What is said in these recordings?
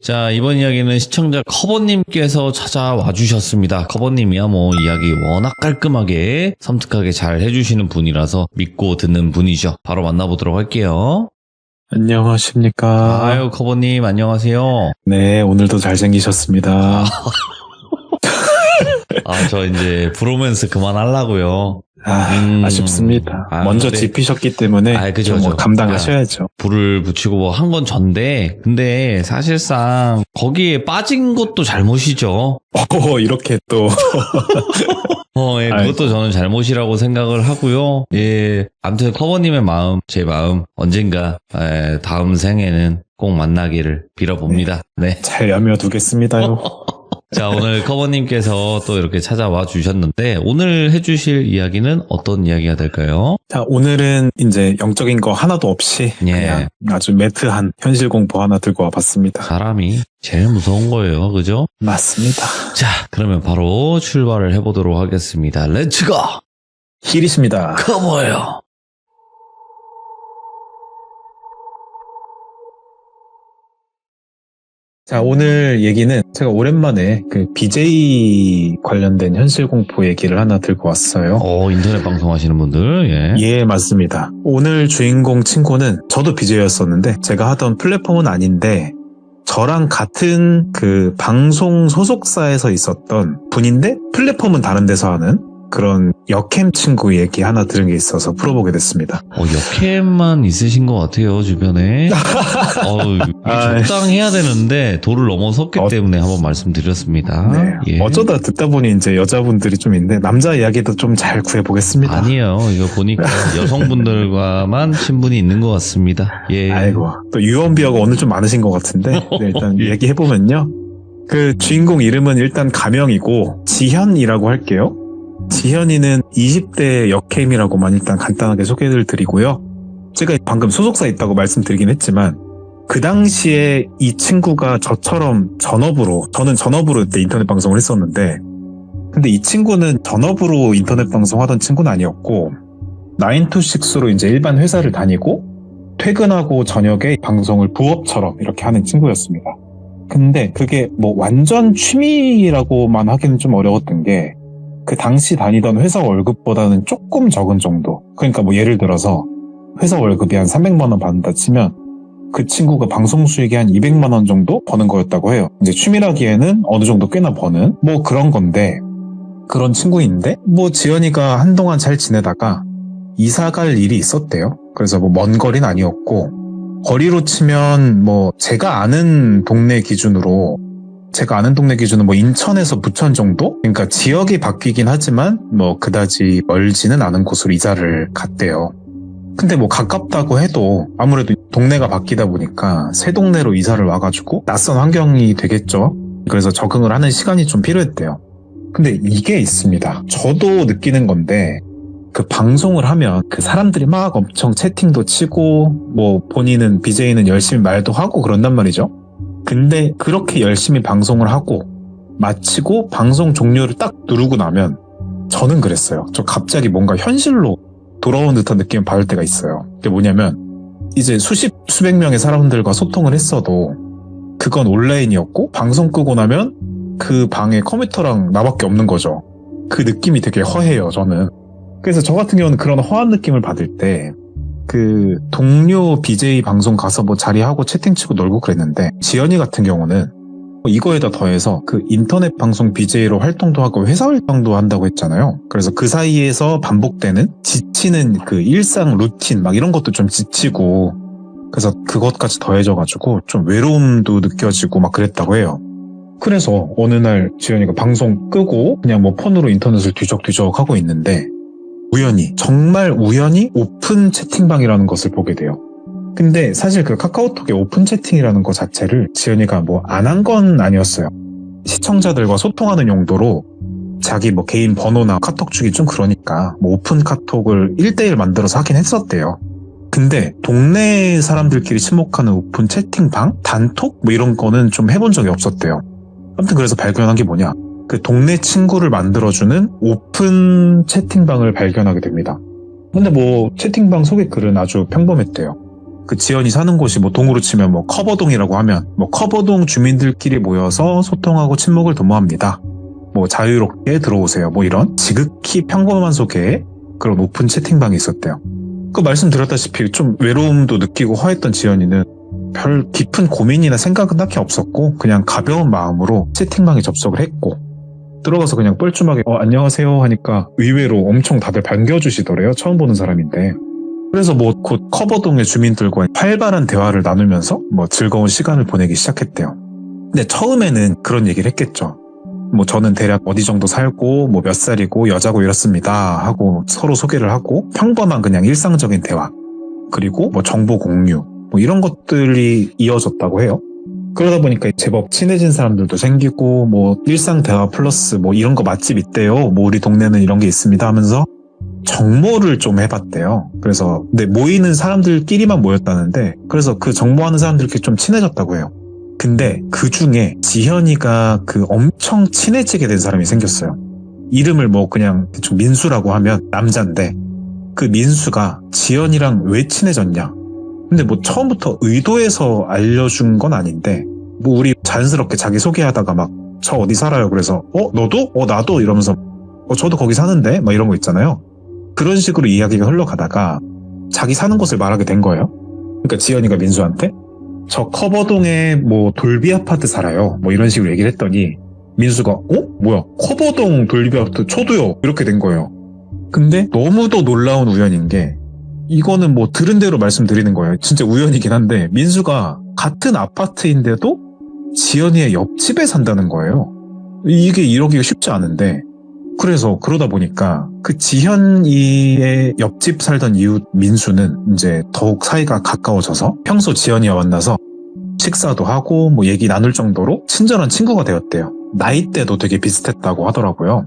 자, 이번 이야기는 시청자 커버님께서 찾아와 주셨습니다. 커버님이야 뭐 이야기 워낙 깔끔하게 섬뜩하게 잘 해주시는 분이라서 믿고 듣는 분이죠. 바로 만나보도록 할게요. 안녕하십니까. 아유, 커버님 안녕하세요. 네, 오늘도 잘생기셨습니다. 저 이제 브로맨스 그만하려고요. 아쉽습니다. 먼저 근데, 짚으셨기 때문에 그죠. 뭐 감당하셔야죠. 불을 붙이고 뭐 한 건 전데, 근데 사실상 거기에 빠진 것도 잘못이죠. 이렇게 또. 예, 그것도 저는 잘못이라고 생각을 하고요. 예, 아무튼 커버님의 마음, 제 마음 언젠가 다음 생에는 꼭 만나기를 빌어봅니다. 네. 잘 여며두겠습니다요. 자, 오늘 커버님께서 또 이렇게 찾아와 주셨는데 오늘 해주실 이야기는 어떤 이야기가 될까요? 자, 오늘은 이제 영적인 거 하나도 없이 그냥 아주 매트한 현실 공포 하나 들고 와봤습니다. 사람이 제일 무서운 거예요. 그죠? 맞습니다. 자, 그러면 바로 출발을 해보도록 하겠습니다. 렛츠고! 힐이십니다. 커버요. 자, 오늘 얘기는 제가 오랜만에 그 BJ 관련된 현실 공포 얘기를 하나 들고 왔어요. 인터넷 방송 하시는 분들, 예, 맞습니다. 오늘 주인공 친구는 저도 BJ였었는데 제가 하던 플랫폼은 아닌데 저랑 같은 그 방송 소속사에서 있었던 분인데 플랫폼은 다른 데서 하는 그런 역캠 친구 얘기 하나 들은 게 있어서 풀어보게 됐습니다. 역캠만 있으신 것 같아요, 주변에. 적당해야 되는데 도를 넘어섰기 때문에 한번 말씀드렸습니다. 네. 예. 어쩌다 듣다 보니 이제 여자분들이 좀 있는데 남자 이야기도 좀 잘 구해보겠습니다. 아니에요. 이거 보니까 여성분들과만 친분이 있는 것 같습니다. 예. 아이고, 또 유언비어가 오늘 좀 많으신 것 같은데 네, 일단 얘기해보면요. 그 주인공 이름은 일단 가명이고 지현이라고 할게요. 지현이는 20대 역캠이라고만 일단 간단하게 소개를 드리고요. 제가 방금 소속사에 있다고 말씀드리긴 했지만 그 당시에 이 친구가 저처럼 저는 전업으로 그때 인터넷 방송을 했었는데 근데 이 친구는 전업으로 인터넷 방송하던 친구는 아니었고 9to6로 이제 일반 회사를 다니고 퇴근하고 저녁에 방송을 부업처럼 이렇게 하는 친구였습니다. 근데 그게 뭐 완전 취미라고만 하기는 좀 어려웠던 게 그 당시 다니던 회사 월급보다는 조금 적은 정도. 그러니까 뭐 예를 들어서 회사 월급이 한 300만 원 받는다 치면 그 친구가 방송 수익이 한 200만 원 정도 버는 거였다고 해요. 이제 취미라기에는 어느 정도 꽤나 버는 뭐 그런 건데 그런 친구인데 뭐 지연이가 한동안 잘 지내다가 이사 갈 일이 있었대요. 그래서 뭐 먼 거리는 아니었고 거리로 치면 뭐 제가 아는 동네 기준은 뭐 인천에서 부천 정도? 그러니까 지역이 바뀌긴 하지만 뭐 그다지 멀지는 않은 곳으로 이사를 갔대요. 근데 뭐 가깝다고 해도 아무래도 동네가 바뀌다 보니까 새 동네로 이사를 와가지고 낯선 환경이 되겠죠. 그래서 적응을 하는 시간이 좀 필요했대요. 근데 이게 있습니다. 저도 느끼는 건데 그 방송을 하면 그 사람들이 막 엄청 채팅도 치고 뭐 본인은 BJ는 열심히 말도 하고 그런단 말이죠. 근데 그렇게 열심히 방송을 하고 마치고 방송 종료를 딱 누르고 나면 저는 그랬어요. 저 갑자기 뭔가 현실로 돌아온 듯한 느낌을 받을 때가 있어요. 그게 뭐냐면 이제 수백 명의 사람들과 소통을 했어도 그건 온라인이었고 방송 끄고 나면 그 방에 컴퓨터랑 나밖에 없는 거죠. 그 느낌이 되게 허해요, 저는. 그래서 저 같은 경우는 그런 허한 느낌을 받을 때 그 동료 BJ 방송 가서 뭐 자리하고 채팅치고 놀고 그랬는데 지연이 같은 경우는 이거에다 더해서 그 인터넷 방송 BJ로 활동도 하고 회사 활동도 한다고 했잖아요. 그래서 그 사이에서 반복되는 지치는 그 일상 루틴 막 이런 것도 좀 지치고 그래서 그것까지 더해져가지고 좀 외로움도 느껴지고 막 그랬다고 해요. 그래서 어느 날 지연이가 방송 끄고 그냥 뭐 폰으로 인터넷을 뒤적뒤적 하고 있는데 정말 우연히 오픈 채팅방이라는 것을 보게 돼요. 근데 사실 그 카카오톡의 오픈 채팅이라는 것 자체를 지연이가 뭐 안 한 건 아니었어요. 시청자들과 소통하는 용도로 자기 뭐 개인 번호나 카톡 주기 좀 그러니까 뭐 오픈 카톡을 1대1 만들어서 하긴 했었대요. 근데 동네 사람들끼리 친목하는 오픈 채팅방? 단톡? 뭐 이런 거는 좀 해본 적이 없었대요. 아무튼 그래서 발견한 게 뭐냐? 그 동네 친구를 만들어주는 오픈 채팅방을 발견하게 됩니다. 근데 뭐 채팅방 소개 글은 아주 평범했대요. 그 지연이 사는 곳이 뭐 동으로 치면 뭐 커버동이라고 하면 뭐 커버동 주민들끼리 모여서 소통하고 친목을 도모합니다. 뭐 자유롭게 들어오세요. 뭐 이런 지극히 평범한 소개의 그런 오픈 채팅방이 있었대요. 그 말씀드렸다시피 좀 외로움도 느끼고 허했던 지연이는 별 깊은 고민이나 생각은 딱히 없었고 그냥 가벼운 마음으로 채팅방에 접속을 했고 들어가서 그냥 뻘쭘하게 안녕하세요 하니까 의외로 엄청 다들 반겨주시더래요. 처음 보는 사람인데. 그래서 뭐 곧 커버동의 주민들과 활발한 대화를 나누면서 뭐 즐거운 시간을 보내기 시작했대요. 근데 처음에는 그런 얘기를 했겠죠. 뭐 저는 대략 어디 정도 살고 뭐 몇 살이고 여자고 이렇습니다 하고 서로 소개를 하고 평범한 그냥 일상적인 대화 그리고 뭐 정보 공유 뭐 이런 것들이 이어졌다고 해요. 그러다 보니까 제법 친해진 사람들도 생기고 뭐 일상 대화 플러스 뭐 이런 거 맛집 있대요. 뭐 우리 동네는 이런 게 있습니다 하면서 정모를 좀 해봤대요. 그래서 근데 모이는 사람들끼리만 모였다는데 그래서 그 정모하는 사람들끼리 좀 친해졌다고 해요. 근데 그 중에 지현이가 그 엄청 친해지게 된 사람이 생겼어요. 이름을 뭐 그냥 대충 민수라고 하면 남잔데 그 민수가 지현이랑 왜 친해졌냐? 근데 뭐 처음부터 의도해서 알려준 건 아닌데 뭐 우리 자연스럽게 자기 소개하다가 막 저 어디 살아요. 그래서 너도? 나도? 이러면서 저도 거기 사는데? 막 이런 거 있잖아요. 그런 식으로 이야기가 흘러가다가 자기 사는 곳을 말하게 된 거예요. 그러니까 지현이가 민수한테 저 커버동에 뭐 돌비 아파트 살아요. 뭐 이런 식으로 얘기를 했더니 민수가 뭐야 커버동 돌비 아파트 저도요. 이렇게 된 거예요. 근데 너무도 놀라운 우연인 게 이거는 뭐 들은 대로 말씀드리는 거예요. 진짜 우연이긴 한데 민수가 같은 아파트인데도 지연이의 옆집에 산다는 거예요. 이게 이러기가 쉽지 않은데 그래서 그러다 보니까 그 지현이의 옆집 살던 이웃 민수는 이제 더욱 사이가 가까워져서 평소 지연이와 만나서 식사도 하고 뭐 얘기 나눌 정도로 친절한 친구가 되었대요. 나이대도 되게 비슷했다고 하더라고요.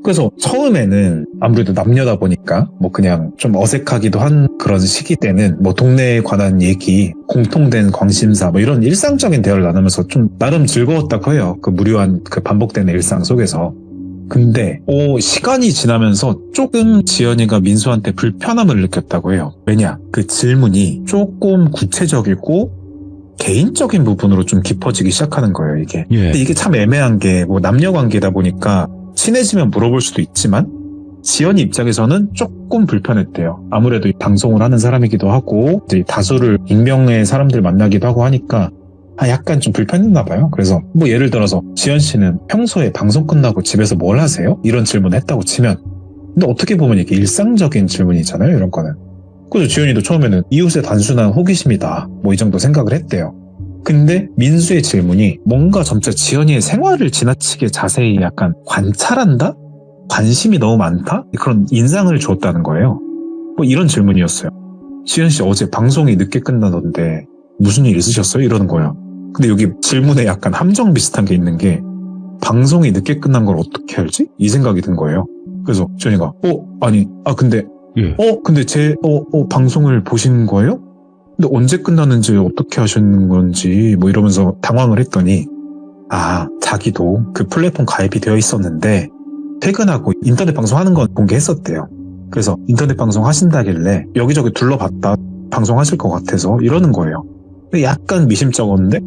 그래서 처음에는 아무래도 남녀다 보니까 뭐 그냥 좀 어색하기도 한 그런 시기 때는 뭐 동네에 관한 얘기, 공통된 관심사 뭐 이런 일상적인 대화를 나누면서 좀 나름 즐거웠다고 해요. 그 무료한 그 반복되는 일상 속에서. 근데 시간이 지나면서 조금 지연이가 민수한테 불편함을 느꼈다고 해요. 왜냐? 그 질문이 조금 구체적이고 개인적인 부분으로 좀 깊어지기 시작하는 거예요, 이게. 예. 근데 이게 참 애매한 게 뭐 남녀 관계다 보니까 친해지면 물어볼 수도 있지만 지연이 입장에서는 조금 불편했대요. 아무래도 방송을 하는 사람이기도 하고 다수를 익명의 사람들 만나기도 하고 하니까 약간 좀 불편했나 봐요. 그래서 뭐 예를 들어서 지연 씨는 평소에 방송 끝나고 집에서 뭘 하세요? 이런 질문을 했다고 치면 근데 어떻게 보면 이게 일상적인 질문이잖아요. 이런 거는. 그래서 지연이도 처음에는 이웃의 단순한 호기심이다. 뭐 이 정도 생각을 했대요. 근데 민수의 질문이 뭔가 점차 지연이의 생활을 지나치게 자세히 약간 관찰한다? 관심이 너무 많다? 그런 인상을 주었다는 거예요. 뭐 이런 질문이었어요. 지연 씨 어제 방송이 늦게 끝나던데 무슨 일 있으셨어요? 이러는 거예요. 근데 여기 질문에 약간 함정 비슷한 게 있는 게 방송이 늦게 끝난 걸 어떻게 알지? 이 생각이 든 거예요. 그래서 지연이가 근데 제 방송을 보신 거예요? 근데 언제 끝나는지 어떻게 하시는 건지 뭐 이러면서 당황을 했더니 자기도 그 플랫폼 가입이 되어 있었는데 퇴근하고 인터넷 방송하는 건 공개했었대요. 그래서 인터넷 방송 하신다길래 여기저기 둘러봤다 방송하실 것 같아서 이러는 거예요. 근데 약간 미심쩍었는데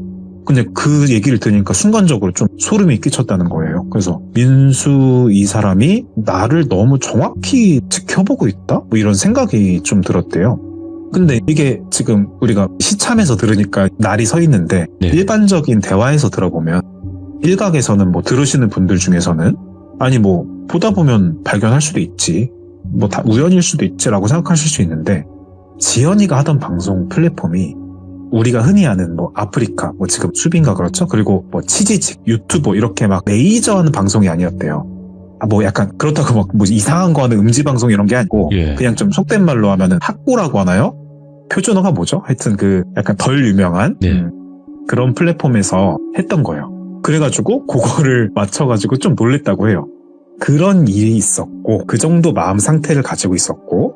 근데 그 얘기를 들으니까 순간적으로 좀 소름이 끼쳤다는 거예요. 그래서 민수 이 사람이 나를 너무 정확히 지켜보고 있다? 뭐 이런 생각이 좀 들었대요. 근데 이게 지금 우리가 시참에서 들으니까 날이 서 있는데 네. 일반적인 대화에서 들어보면 일각에서는 뭐 들으시는 분들 중에서는 아니 뭐 보다 보면 발견할 수도 있지 뭐 다 우연일 수도 있지라고 생각하실 수 있는데 지연이가 하던 방송 플랫폼이 우리가 흔히 아는 뭐 아프리카 뭐 지금 수빈가 그렇죠? 그리고 뭐 치지직 유튜버 이렇게 막 메이저한 방송이 아니었대요. 뭐 약간 그렇다고 막 뭐 이상한 거 하는 음지 방송 이런 게 아니고 그냥 좀 속된 말로 하면은 학고라고 하나요? 표준어가 뭐죠? 하여튼 그 약간 덜 유명한 그런 플랫폼에서 했던 거예요. 그래가지고 그거를 맞춰가지고 좀 놀랬다고 해요. 그런 일이 있었고 그 정도 마음 상태를 가지고 있었고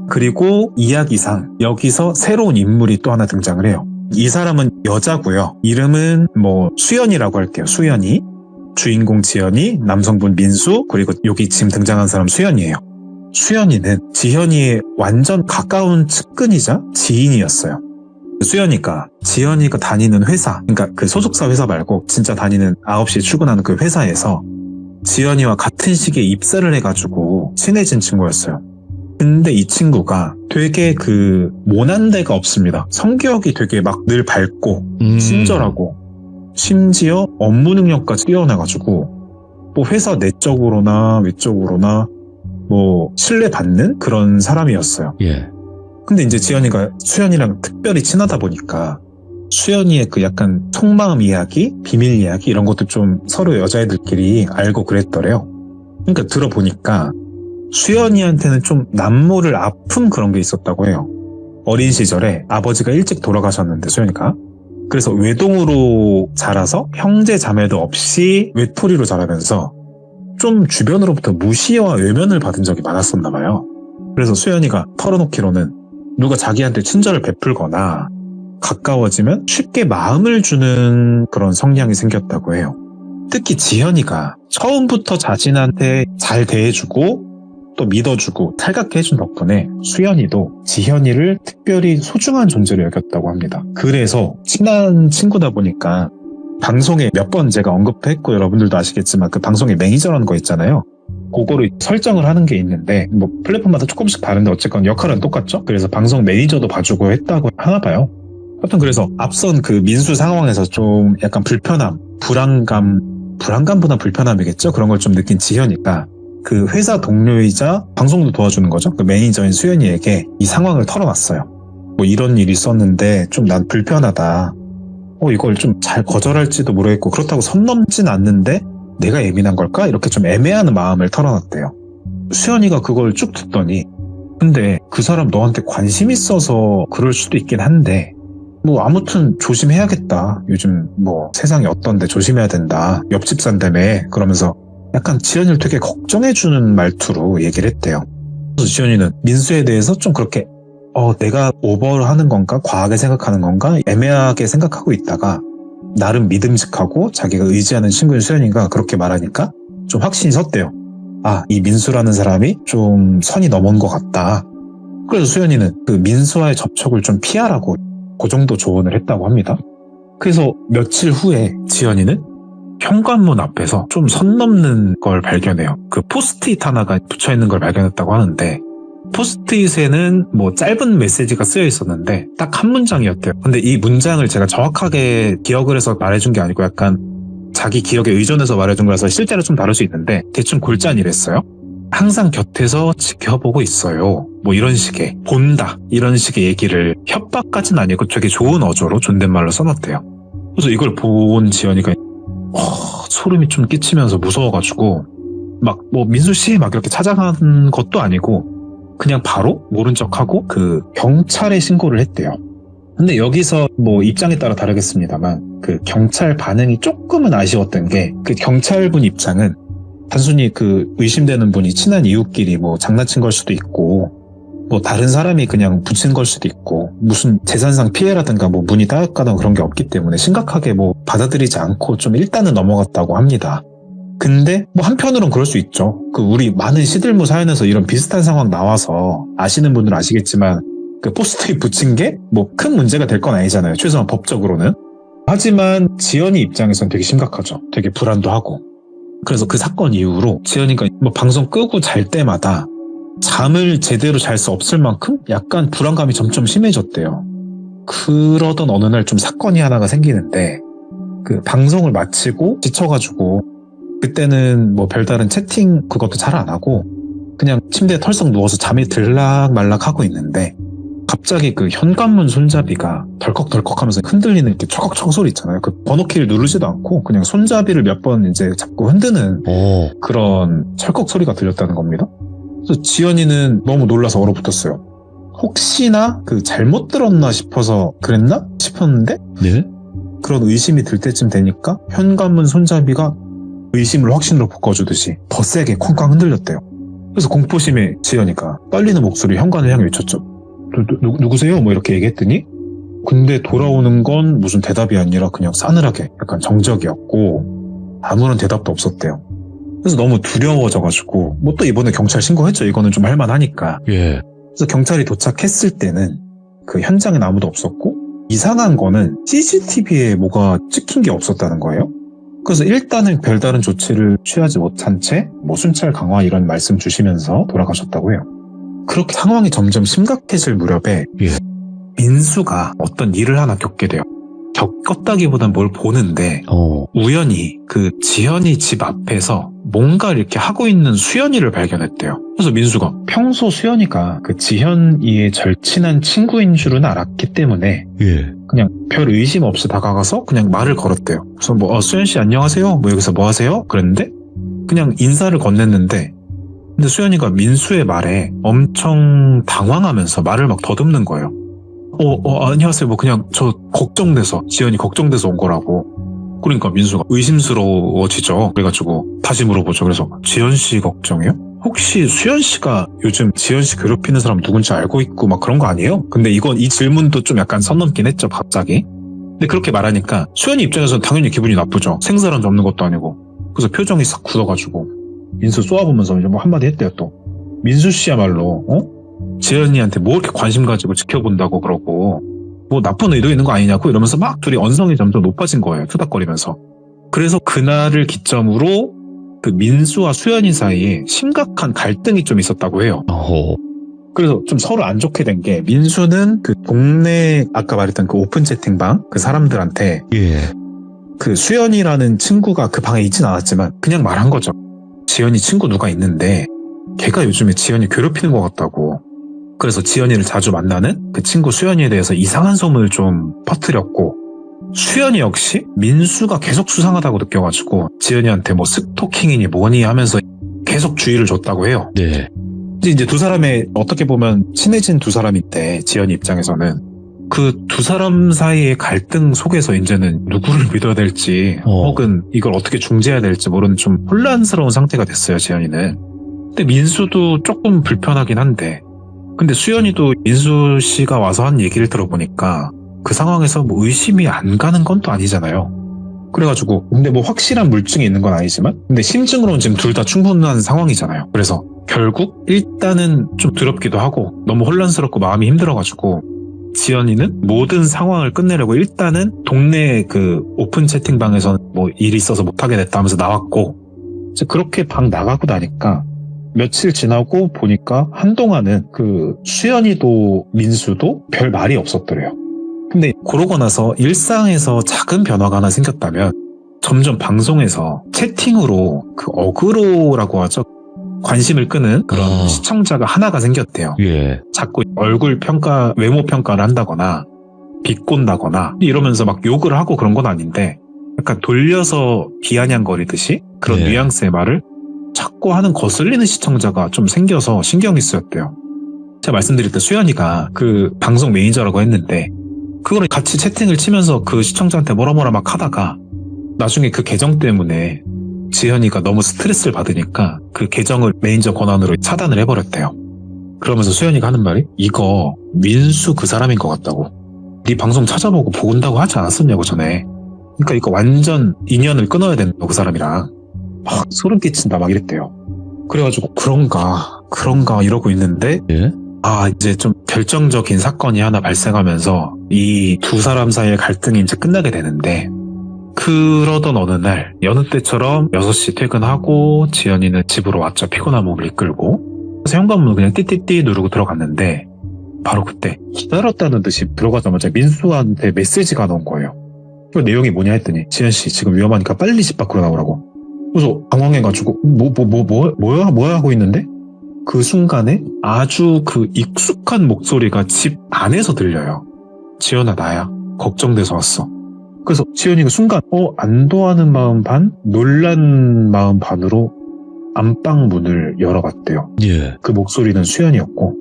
그리고 이야기상 여기서 새로운 인물이 또 하나 등장을 해요. 이 사람은 여자고요. 이름은 뭐 수연이라고 할게요. 수연이. 주인공 지연이, 남성분 민수, 그리고 여기 지금 등장한 사람 수연이에요. 수연이는 지현이의 완전 가까운 측근이자 지인이었어요. 수연이가 지연이가 다니는 회사, 그러니까 그 소속사 회사 말고 진짜 다니는 9시에 출근하는 그 회사에서 지연이와 같은 시기에 입사를 해가지고 친해진 친구였어요. 근데 이 친구가 되게 그 모난 데가 없습니다. 성격이 되게 막 늘 밝고 친절하고 심지어 업무 능력까지 뛰어나가지고 뭐 회사 내적으로나 외적으로나 뭐 신뢰받는 그런 사람이었어요. 예. 근데 이제 지연이가 수연이랑 특별히 친하다 보니까 수연이의 그 약간 속마음 이야기, 비밀 이야기 이런 것도 좀 서로 여자애들끼리 알고 그랬더래요. 그러니까 들어보니까 수연이한테는 좀 남모를 아픈 그런 게 있었다고 해요. 어린 시절에 아버지가 일찍 돌아가셨는데 수연이가 그래서 외동으로 자라서 형제 자매도 없이 외톨이로 자라면서 좀 주변으로부터 무시와 외면을 받은 적이 많았었나 봐요. 그래서 수연이가 털어놓기로는 누가 자기한테 친절을 베풀거나 가까워지면 쉽게 마음을 주는 그런 성향이 생겼다고 해요. 특히 지현이가 처음부터 자신한테 잘 대해주고 또 믿어주고 살갑게 해준 덕분에 수연이도 지현이를 특별히 소중한 존재로 여겼다고 합니다. 그래서 친한 친구다 보니까 방송에 몇 번 제가 언급했고 여러분들도 아시겠지만 그 방송에 매니저라는 거 있잖아요. 그거를 설정을 하는 게 있는데 뭐 플랫폼마다 조금씩 다른데 어쨌건 역할은 똑같죠. 그래서 방송 매니저도 봐주고 했다고 하나 봐요. 하여튼 그래서 앞선 그 민수 상황에서 좀 약간 불편함, 불안감보다 불편함이겠죠. 그런 걸 좀 느낀 지현이가 그 회사 동료이자 방송도 도와주는 거죠. 그 매니저인 수연이에게 이 상황을 털어놨어요. 뭐 이런 일이 있었는데 좀 난 불편하다. 이걸 좀 잘 거절할지도 모르겠고 그렇다고 선 넘진 않는데 내가 예민한 걸까? 이렇게 좀 애매한 마음을 털어놨대요. 수연이가 그걸 쭉 듣더니 근데 그 사람 너한테 관심 있어서 그럴 수도 있긴 한데 뭐 아무튼 조심해야겠다. 요즘 뭐 세상이 어떤데 조심해야 된다. 옆집 산다며 그러면서 약간 지연이를 되게 걱정해주는 말투로 얘기를 했대요. 그래서 지연이는 민수에 대해서 좀 그렇게 내가 오버하는 건가? 과하게 생각하는 건가? 애매하게 생각하고 있다가 나름 믿음직하고 자기가 의지하는 친구인 수연이가 그렇게 말하니까 좀 확신이 섰대요. 아, 이 민수라는 사람이 좀 선이 넘은 것 같다. 그래서 수연이는 그 민수와의 접촉을 좀 피하라고 그 정도 조언을 했다고 합니다. 그래서 며칠 후에 지연이는 현관문 앞에서 좀 선 넘는 걸 발견해요. 그 포스트잇 하나가 붙여있는 걸 발견했다고 하는데 포스트잇에는 뭐 짧은 메시지가 쓰여 있었는데 딱 한 문장이었대요. 근데 이 문장을 제가 정확하게 기억을 해서 말해준 게 아니고 약간 자기 기억에 의존해서 말해준 거라서 실제로 좀 다를 수 있는데 대충 골자니랬어요. 항상 곁에서 지켜보고 있어요. 뭐 이런 식의 본다 이런 식의 얘기를 협박까지는 아니고 되게 좋은 어조로 존댓말로 써놨대요. 그래서 이걸 본 지연이가 소름이 좀 끼치면서 무서워가지고 막 뭐 민수씨 막 이렇게 찾아간 것도 아니고 그냥 바로 모른 척하고 그 경찰에 신고를 했대요. 근데 여기서 뭐 입장에 따라 다르겠습니다만 그 경찰 반응이 조금은 아쉬웠던 게 그 경찰분 입장은 단순히 그 의심되는 분이 친한 이웃끼리 뭐 장난친 걸 수도 있고 뭐 다른 사람이 그냥 붙인 걸 수도 있고 무슨 재산상 피해라든가 뭐 문이 따갑거나 그런 게 없기 때문에 심각하게 뭐 받아들이지 않고 좀 일단은 넘어갔다고 합니다. 근데 뭐 한편으론 그럴 수 있죠. 그 우리 많은 시들무 사연에서 이런 비슷한 상황 나와서 아시는 분들은 아시겠지만 그 포스트잇 붙인 게 뭐 큰 문제가 될 건 아니잖아요. 최소한 법적으로는. 하지만 지연이 입장에선 되게 심각하죠. 되게 불안도 하고. 그래서 그 사건 이후로 지연이가 뭐 방송 끄고 잘 때마다 잠을 제대로 잘 수 없을 만큼 약간 불안감이 점점 심해졌대요. 그러던 어느 날 좀 사건이 하나가 생기는데 그 방송을 마치고 지쳐가지고 그때는 뭐 별다른 채팅 그것도 잘 안 하고 그냥 침대에 털썩 누워서 잠이 들락말락 하고 있는데 갑자기 그 현관문 손잡이가 덜컥덜컥 하면서 흔들리는 이렇게 척척 소리 있잖아요. 그 번호키를 누르지도 않고 그냥 손잡이를 몇 번 이제 잡고 흔드는 그런 철컥 소리가 들렸다는 겁니다. 그래서 지연이는 너무 놀라서 얼어붙었어요. 혹시나 그 잘못 들었나 싶어서 그랬나 싶었는데 네? 그런 의심이 들 때쯤 되니까 현관문 손잡이가 의심을 확신으로 바꿔주듯이 더 세게 쾅쾅 흔들렸대요. 그래서 공포심에 지연이가 떨리는 목소리 현관을 향해 외쳤죠. 누구세요? 뭐 이렇게 얘기했더니 근데 돌아오는 건 무슨 대답이 아니라 그냥 싸늘하게 약간 정적이었고 아무런 대답도 없었대요. 그래서 너무 두려워져가지고 뭐 또 이번에 경찰 신고했죠. 이거는 좀 할만하니까. 예. 그래서 경찰이 도착했을 때는 그 현장엔 아무도 없었고 이상한 거는 CCTV에 뭐가 찍힌 게 없었다는 거예요. 그래서 일단은 별다른 조치를 취하지 못한 채 순찰 강화 이런 말씀 주시면서 돌아가셨다고 해요. 그렇게 상황이 점점 심각해질 무렵에 예. 민수가 어떤 일을 하나 겪게 돼요. 겪었다기보단 뭘 보는데 우연히 그 지현이 집 앞에서 뭔가 이렇게 하고 있는 수연이를 발견했대요. 그래서 민수가 평소 수연이가 그 지현이의 절친한 친구인 줄은 알았기 때문에 예. 그냥 별 의심 없이 다가가서 그냥 말을 걸었대요. 그래서 수연씨 안녕하세요? 여기서 뭐 하세요? 그랬는데 그냥 인사를 건넸는데 근데 수연이가 민수의 말에 엄청 당황하면서 말을 막 더듬는 거예요. 안녕하세요. 그냥 저 걱정돼서, 지연이 걱정돼서 온 거라고. 그러니까 민수가 의심스러워지죠. 그래가지고 다시 물어보죠. 그래서 지연씨 걱정이요? 혹시 수연씨가 요즘 지연씨 괴롭히는 사람 누군지 알고 있고 막 그런 거 아니에요? 근데 이 질문도 좀 약간 선 넘긴 했죠, 갑자기. 근데 그렇게 말하니까 수연이 입장에서는 당연히 기분이 나쁘죠. 생사람 잡는 것도 아니고. 그래서 표정이 싹 굳어가지고 민수 쏘아보면서 이제 한마디 했대요, 또. 민수 씨야말로, 지연이한테 뭐 이렇게 관심 가지고 지켜본다고 그러고 뭐 나쁜 의도 있는 거 아니냐고 이러면서 막 둘이 언성이 점점 높아진 거예요. 투닥거리면서. 그래서 그날을 기점으로 그 민수와 수연이 사이에 심각한 갈등이 좀 있었다고 해요. 그래서 좀 서로 안 좋게 된 게 민수는 그 동네 아까 말했던 그 오픈 채팅방 그 사람들한테 그 수연이라는 친구가 그 방에 있진 않았지만 그냥 말한 거죠. 지연이 친구 누가 있는데 걔가 요즘에 지연이 괴롭히는 것 같다고. 그래서 지연이를 자주 만나는 그 친구 수연이에 대해서 이상한 소문을 좀 퍼뜨렸고 수연이 역시 민수가 계속 수상하다고 느껴가지고 지연이한테 뭐 스토킹이니 뭐니 하면서 계속 주의를 줬다고 해요. 네. 이제 두 사람의 어떻게 보면 친해진 두 사람인데 지연이 입장에서는 그 두 사람 사이의 갈등 속에서 이제는 누구를 믿어야 될지 혹은 이걸 어떻게 중재해야 될지 모르는 좀 혼란스러운 상태가 됐어요, 지연이는. 근데 민수도 조금 불편하긴 한데 근데 수연이도 민수 씨가 와서 한 얘기를 들어보니까 그 상황에서 뭐 의심이 안 가는 건 또 아니잖아요. 그래가지고 근데 뭐 확실한 물증이 있는 건 아니지만 근데 심증으로는 지금 둘 다 충분한 상황이잖아요. 그래서 결국 일단은 좀 두렵기도 하고 너무 혼란스럽고 마음이 힘들어가지고 지연이는 모든 상황을 끝내려고 일단은 동네 그 오픈 채팅방에서 뭐 일이 있어서 못하게 됐다 하면서 나왔고 이제 그렇게 방 나가고 나니까 며칠 지나고 보니까 한동안은 그 수연이도 민수도 별 말이 없었더래요. 근데 그러고 나서 일상에서 작은 변화가 하나 생겼다면 점점 방송에서 채팅으로 그 어그로라고 하죠. 관심을 끄는 그런 시청자가 하나가 생겼대요. 예. 자꾸 얼굴 평가, 외모 평가를 한다거나 비꼰다거나 이러면서 막 욕을 하고 그런 건 아닌데 약간 돌려서 비아냥거리듯이 그런 뉘앙스의 말을 자꾸 하는 거슬리는 시청자가 좀 생겨서 신경이 쓰였대요. 제가 말씀드릴 때 수연이가 그 방송 매니저라고 했는데 그거를 같이 채팅을 치면서 그 시청자한테 뭐라 막 하다가 나중에 그 계정 때문에 지현이가 너무 스트레스를 받으니까 그 계정을 매니저 권한으로 차단을 해버렸대요. 그러면서 수연이가 하는 말이 이거 민수 그 사람인 것 같다고. 네 방송 찾아보고 본다고 하지 않았었냐고 전에. 그러니까 이거 완전 인연을 끊어야 된다고 그 사람이랑. 막 소름 끼친다 막 이랬대요. 그래가지고 그런가 이러고 있는데 이제 좀 결정적인 사건이 하나 발생하면서 이 두 사람 사이의 갈등이 이제 끝나게 되는데 그러던 어느 날 여느 때처럼 6시 퇴근하고 지연이는 집으로 왔죠. 피곤한 몸을 이끌고. 그래서 현관문을 그냥 띠띠띠 누르고 들어갔는데 바로 그때 기다렸다는 듯이 들어가자마자 민수한테 메시지가 나온 거예요. 그 내용이 뭐냐 했더니 지연씨 지금 위험하니까 빨리 집 밖으로 나오라고. 그래서 당황해가지고 뭐야 하고 있는데 그 순간에 아주 그 익숙한 목소리가 집 안에서 들려요. 지연아 나야. 걱정돼서 왔어. 그래서 지연이가 순간 안도하는 마음 반, 놀란 마음 반으로 안방 문을 열어봤대요. 그 목소리는 수연이었고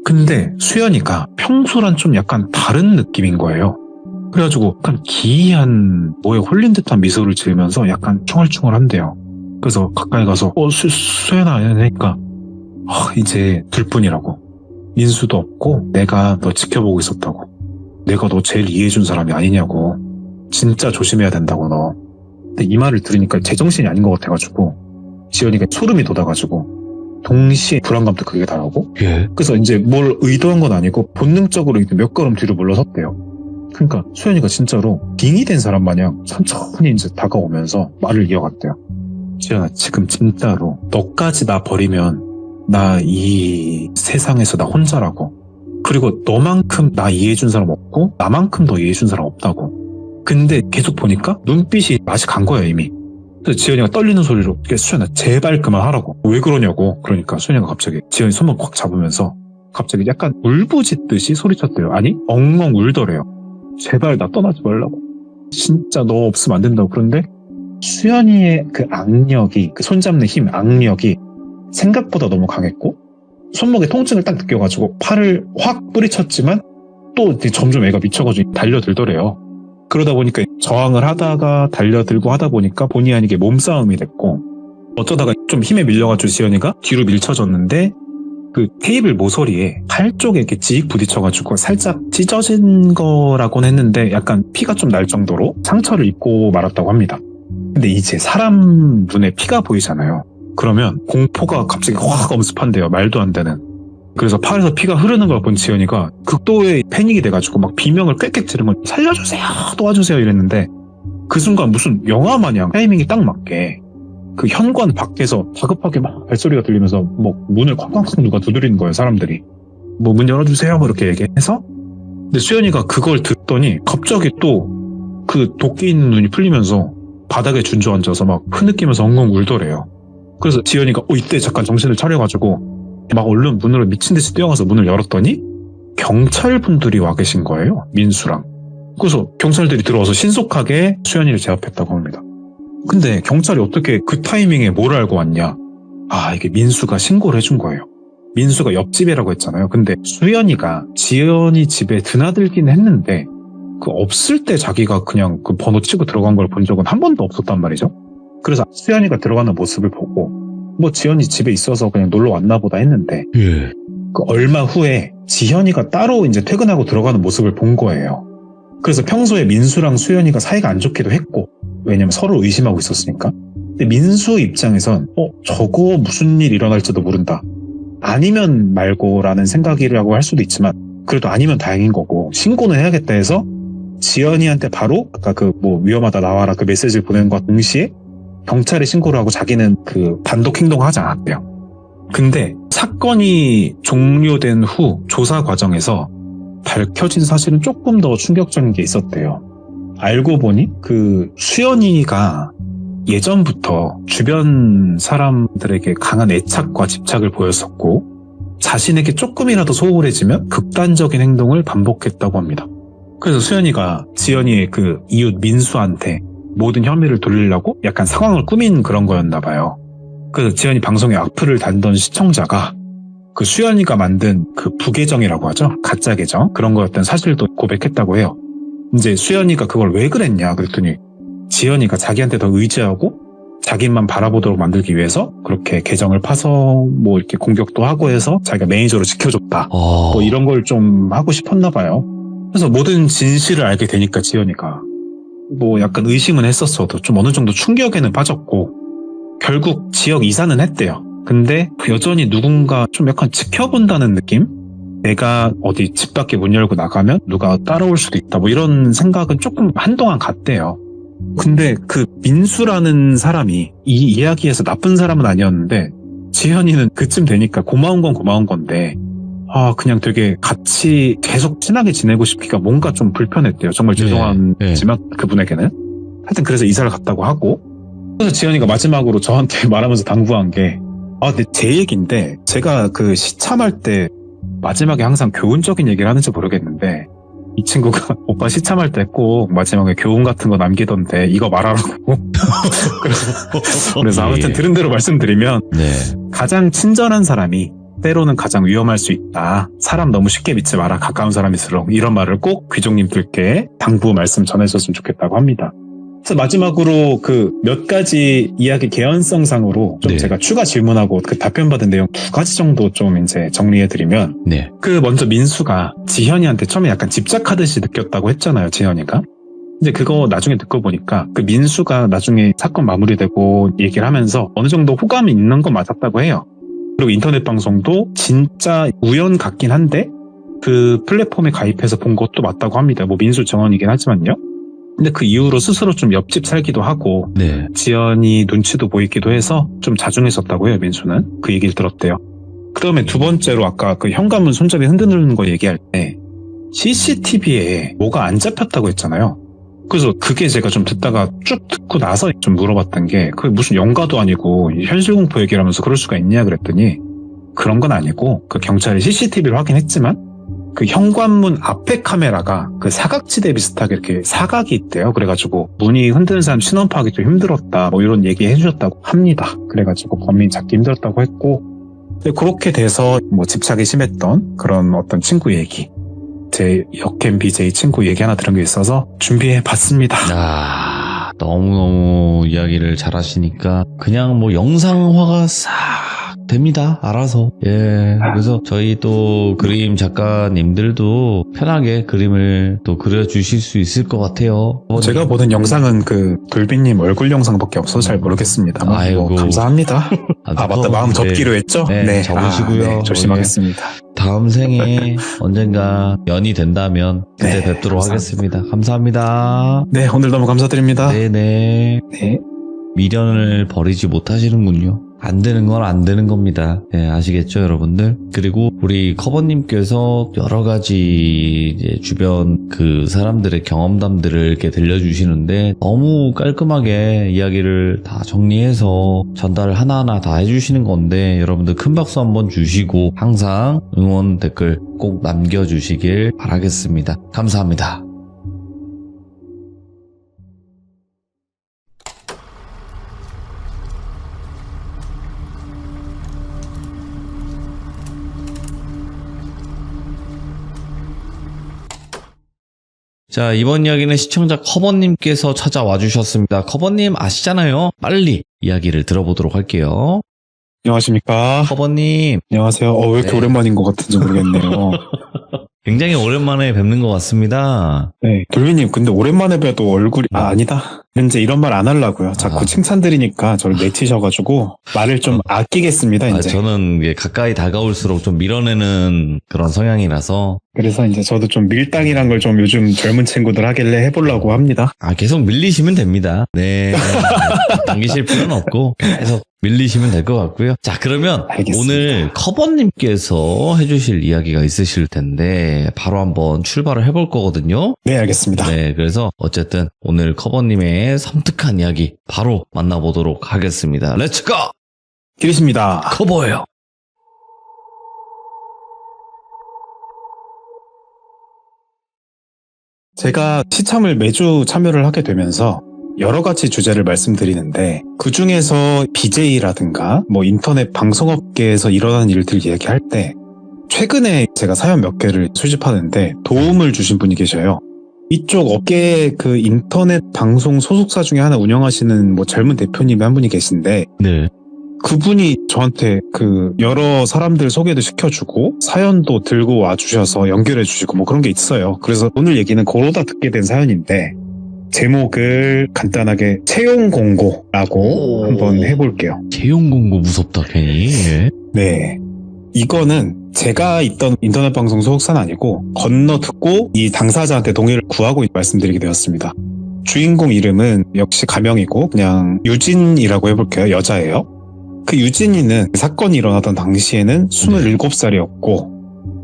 근데 수연이가 평소랑 좀 약간 다른 느낌인 거예요. 그래가지고 약간 기이한 뭐에 홀린 듯한 미소를 지으면서 약간 충얼충얼한대요. 그래서 가까이 가서 수연아 하니까 이제 둘뿐이라고. 민수도 없고 내가 너 지켜보고 있었다고. 내가 너 제일 이해해준 사람이 아니냐고. 진짜 조심해야 된다고 너. 근데 이 말을 들으니까 제정신이 아닌 것 같아가지고 지연이가 소름이 돋아가지고 동시에 불안감도 크게 달하고 그래서 이제 뭘 의도한 건 아니고 본능적으로 몇 걸음 뒤로 물러섰대요. 그러니까 수연이가 진짜로 빙이 된 사람 마냥 천천히 이제 다가오면서 말을 이어갔대요. 지연아, 지금 진짜로 너까지 나 버리면 나 이 세상에서 나 혼자라고. 그리고 너만큼 나 이해해준 사람 없고 나만큼 더 이해해준 사람 없다고. 근데 계속 보니까 눈빛이 맛이 간 거야 이미. 그래서 지연이가 떨리는 소리로 수연아 제발 그만하라고. 왜 그러냐고. 그러니까 수연이가 갑자기 지연이 손목 꽉 잡으면서 갑자기 약간 울부짖듯이 소리쳤대요. 아니 엉엉 울더래요. 제발 나 떠나지 말라고. 진짜 너 없으면 안 된다고. 그런데 수연이의 그 악력이, 그 손잡는 힘, 악력이 생각보다 너무 강했고 손목에 통증을 딱 느껴가지고 팔을 확 뿌리쳤지만 또 점점 애가 미쳐가지고 달려들더래요. 그러다 보니까 저항을 하다가 달려들고 하다 보니까 본의 아니게 몸싸움이 됐고 어쩌다가 좀 힘에 밀려가지고 지연이가 뒤로 밀쳐졌는데 그 테이블 모서리에 팔 쪽에 이렇게 직 부딪혀가지고 살짝 찢어진 거라고는 했는데 약간 피가 좀 날 정도로 상처를 입고 말았다고 합니다. 근데 이제 사람 눈에 피가 보이잖아요. 그러면 공포가 갑자기 확 엄습한대요. 말도 안 되는. 그래서 팔에서 피가 흐르는 걸 본 지연이가 극도의 패닉이 돼가지고 막 비명을 꽥꽥 지르면 살려주세요, 도와주세요 이랬는데 그 순간 무슨 영화 마냥 타이밍이 딱 맞게 그 현관 밖에서 다급하게 막 발소리가 들리면서 뭐 문을 쾅쾅쾅 누가 두드리는 거예요. 사람들이 뭐 문 열어주세요 뭐 이렇게 얘기해서. 근데 수연이가 그걸 듣더니 갑자기 또 그 도끼 있는 눈이 풀리면서 바닥에 준주앉아서 막 흐느끼면서 엉엉 울더래요. 그래서 지연이가 이때 잠깐 정신을 차려가지고 막 얼른 문으로 미친듯이 뛰어가서 문을 열었더니 경찰분들이 와 계신 거예요. 민수랑. 그래서 경찰들이 들어와서 신속하게 수연이를 제압했다고 합니다. 근데 경찰이 어떻게 그 타이밍에 뭘 알고 왔냐. 이게 민수가 신고를 해준 거예요. 민수가 옆집이라고 했잖아요. 근데 수연이가 지연이 집에 드나들긴 했는데 그 없을 때 자기가 그냥 그 번호 치고 들어간 걸 본 적은 한 번도 없었단 말이죠. 그래서 수연이가 들어가는 모습을 보고 뭐 지연이 집에 있어서 그냥 놀러 왔나 보다 했는데 그 얼마 후에 지현이가 따로 이제 퇴근하고 들어가는 모습을 본 거예요. 그래서 평소에 민수랑 수연이가 사이가 안 좋기도 했고 왜냐면 서로 의심하고 있었으니까. 근데 민수 입장에선 저거 무슨 일 일어날지도 모른다. 아니면 말고라는 생각이라고 할 수도 있지만 그래도 아니면 다행인 거고 신고는 해야겠다 해서 지연이한테 바로 아까 그 뭐 위험하다 나와라 그 메시지를 보내는 것과 동시에 경찰에 신고를 하고 자기는 그 단독 행동을 하지 않았대요. 근데 사건이 종료된 후 조사 과정에서 밝혀진 사실은 조금 더 충격적인 게 있었대요. 알고 보니 그 수연이가 예전부터 주변 사람들에게 강한 애착과 집착을 보였었고 자신에게 조금이라도 소홀해지면 극단적인 행동을 반복했다고 합니다. 그래서 수연이가 지연이의 그 이웃 민수한테 모든 혐의를 돌리려고 약간 상황을 꾸민 그런 거였나 봐요. 그래서 지연이 방송에 악플을 달던 시청자가 그 수연이가 만든 그 부계정이라고 하죠. 가짜 계정 그런 거였던 사실도 고백했다고 해요. 이제 수연이가 그걸 왜 그랬냐 그랬더니 지연이가 자기한테 더 의지하고 자기만 바라보도록 만들기 위해서 그렇게 계정을 파서 뭐 이렇게 공격도 하고 해서 자기가 매니저로 지켜줬다. 뭐 이런 걸 좀 하고 싶었나 봐요. 그래서 모든 진실을 알게 되니까 지연이가 뭐 약간 의심은 했었어도 좀 어느 정도 충격에는 빠졌고 결국 지역 이사는 했대요. 근데 여전히 누군가 좀 약간 지켜본다는 느낌? 내가 어디 집 밖에 문 열고 나가면 누가 따라올 수도 있다 뭐 이런 생각은 조금 한동안 갔대요. 근데 그 민수라는 사람이 이 이야기에서 나쁜 사람은 아니었는데 지현이는 그쯤 되니까 고마운 건 고마운 건데 그냥 되게 같이 계속 친하게 지내고 싶기가 뭔가 좀 불편했대요. 정말 죄송하지만 그분에게는. 하여튼 그래서 이사를 갔다고 하고 그래서 지현이가 마지막으로 저한테 말하면서 당부한 게 근데 제 얘기인데 제가 그 시참할 때 마지막에 항상 교훈적인 얘기를 하는지 모르겠는데 이 친구가 오빠 시참할 때 꼭 마지막에 교훈 같은 거 남기던데 이거 말하라고. 그래서 아무튼 들은 대로 말씀드리면 가장 친절한 사람이 때로는 가장 위험할 수 있다. 사람 너무 쉽게 믿지 마라. 가까운 사람일수록 이런 말을 꼭 귀족님들께 당부 말씀 전해줬으면 좋겠다고 합니다. 그래서 마지막으로 그 몇 가지 이야기 개연성상으로 좀 제가 추가 질문하고 그 답변받은 내용 2가지 정도 좀 이제 정리해드리면 그 먼저 민수가 지현이한테 처음에 약간 집착하듯이 느꼈다고 했잖아요. 지현이가. 이제 그거 나중에 듣고 보니까 그 민수가 나중에 사건 마무리되고 얘기를 하면서 어느 정도 호감이 있는 건 맞았다고 해요. 그리고 인터넷 방송도 진짜 우연 같긴 한데 그 플랫폼에 가입해서 본 것도 맞다고 합니다. 뭐 민수 정원이긴 하지만요. 근데 그 이후로 스스로 좀 옆집 살기도 하고 네. 지연이 눈치도 보이기도 해서 좀 자중했었다고 해요. 민수는. 그 얘기를 들었대요. 그다음에 두 번째로 아까 그 현관문 손잡이 흔드는 거 얘기할 때 CCTV에 뭐가 안 잡혔다고 했잖아요. 그래서 그게 제가 좀 듣다가 쭉 듣고 나서 좀 물어봤던 게 그게 무슨 영가도 아니고 현실 공포 얘기를 하면서 그럴 수가 있냐 그랬더니 그런 건 아니고 그 경찰이 CCTV를 확인했지만 그 현관문 앞에 카메라가 그 사각지대 비슷하게 이렇게 사각이 있대요. 그래가지고 문이 흔드는 사람 신원 파악이 좀 힘들었다 뭐 이런 얘기 해주셨다고 합니다. 그래가지고 범인 잡기 힘들었다고 했고 그렇게 돼서 뭐 집착이 심했던 그런 어떤 친구 얘기 제 역캠 BJ 친구 얘기 하나 들은 게 있어서 준비해봤습니다. 아, 너무너무 이야기를 잘하시니까 그냥 뭐 영상화가 싹 됩니다. 알아서. 예. 그래서 저희 또 그림 작가님들도 편하게 그림을 또 그려주실 수 있을 것 같아요. 제가 보는 영상은 그 돌비님 얼굴 영상밖에 없어서 잘 모르겠습니다. 아이고. 뭐 감사합니다. 아 맞다. 마음 접기로 했죠? 네. 적으시고요. 네, 조심하겠습니다. 다음 생에 언젠가 연이 된다면 그때 네, 뵙도록 감사합니다. 하겠습니다. 감사합니다. 네, 오늘 너무 감사드립니다. 네네. 네. 미련을 버리지 못하시는군요. 안 되는 건 안 되는 겁니다. 네, 아시겠죠, 여러분들? 그리고 우리 커버님께서 여러 가지 이제 주변 그 사람들의 경험담들을 이렇게 들려주시는데 너무 깔끔하게 이야기를 다 정리해서 전달을 하나하나 다 해주시는 건데 여러분들 큰 박수 한번 주시고 항상 응원 댓글 꼭 남겨주시길 바라겠습니다. 감사합니다. 자, 이번 이야기는 시청자 커버님께서 찾아와 주셨습니다. 커버님 아시잖아요. 빨리 이야기를 들어보도록 할게요. 안녕하십니까. 커버님. 안녕하세요. 왜 이렇게 네. 오랜만인 것 같은지 모르겠네요. 굉장히 오랜만에 뵙는 것 같습니다. 네. 돌비님, 근데 오랜만에 뵈도 얼굴이, 아니다. 이제 이런 말 안 하려고요. 자꾸 칭찬드리니까 저를 내치셔가지고 말을 좀 아끼겠습니다, 이제. 저는 이게 가까이 다가올수록 좀 밀어내는 그런 성향이라서. 그래서 이제 저도 좀 밀당이란 걸 좀 요즘 젊은 친구들 하길래 해보려고 합니다. 계속 밀리시면 됩니다. 네. 당기실 필요는 없고 계속 밀리시면 될 것 같고요. 자, 그러면 알겠습니다. 오늘 커버님께서 해주실 이야기가 있으실 텐데 바로 한번 출발을 해볼 거거든요. 네, 알겠습니다. 네, 그래서 어쨌든 오늘 커버님의 섬뜩한 이야기 바로 만나보도록 하겠습니다. 렛츠고! 기리십니다. 커버예요. 제가 시참을 매주 참여를 하게 되면서 여러 가지 주제를 말씀드리는데 그 중에서 BJ라든가 뭐 인터넷 방송업계에서 일어나는 일들 얘기할 때 최근에 제가 사연 몇 개를 수집하는데 도움을 주신 분이 계셔요. 이쪽 업계의 그 인터넷 방송 소속사 중에 하나 운영하시는 뭐 젊은 대표님이 한 분이 계신데 네. 그분이 저한테 그 여러 사람들 소개도 시켜주고 사연도 들고 와주셔서 연결해주시고 뭐 그런 게 있어요. 그래서 오늘 얘기는 그러다 듣게 된 사연인데 제목을 간단하게 채용 공고라고 한번 해볼게요. 채용 공고 무섭다 괜히. 예. 네. 이거는 제가 있던 인터넷 방송 소속사는 아니고 건너듣고 이 당사자한테 동의를 구하고 말씀드리게 되었습니다. 주인공 이름은 역시 가명이고 그냥 유진이라고 해볼게요. 여자예요. 그 유진이는 사건이 일어나던 당시에는 27살이었고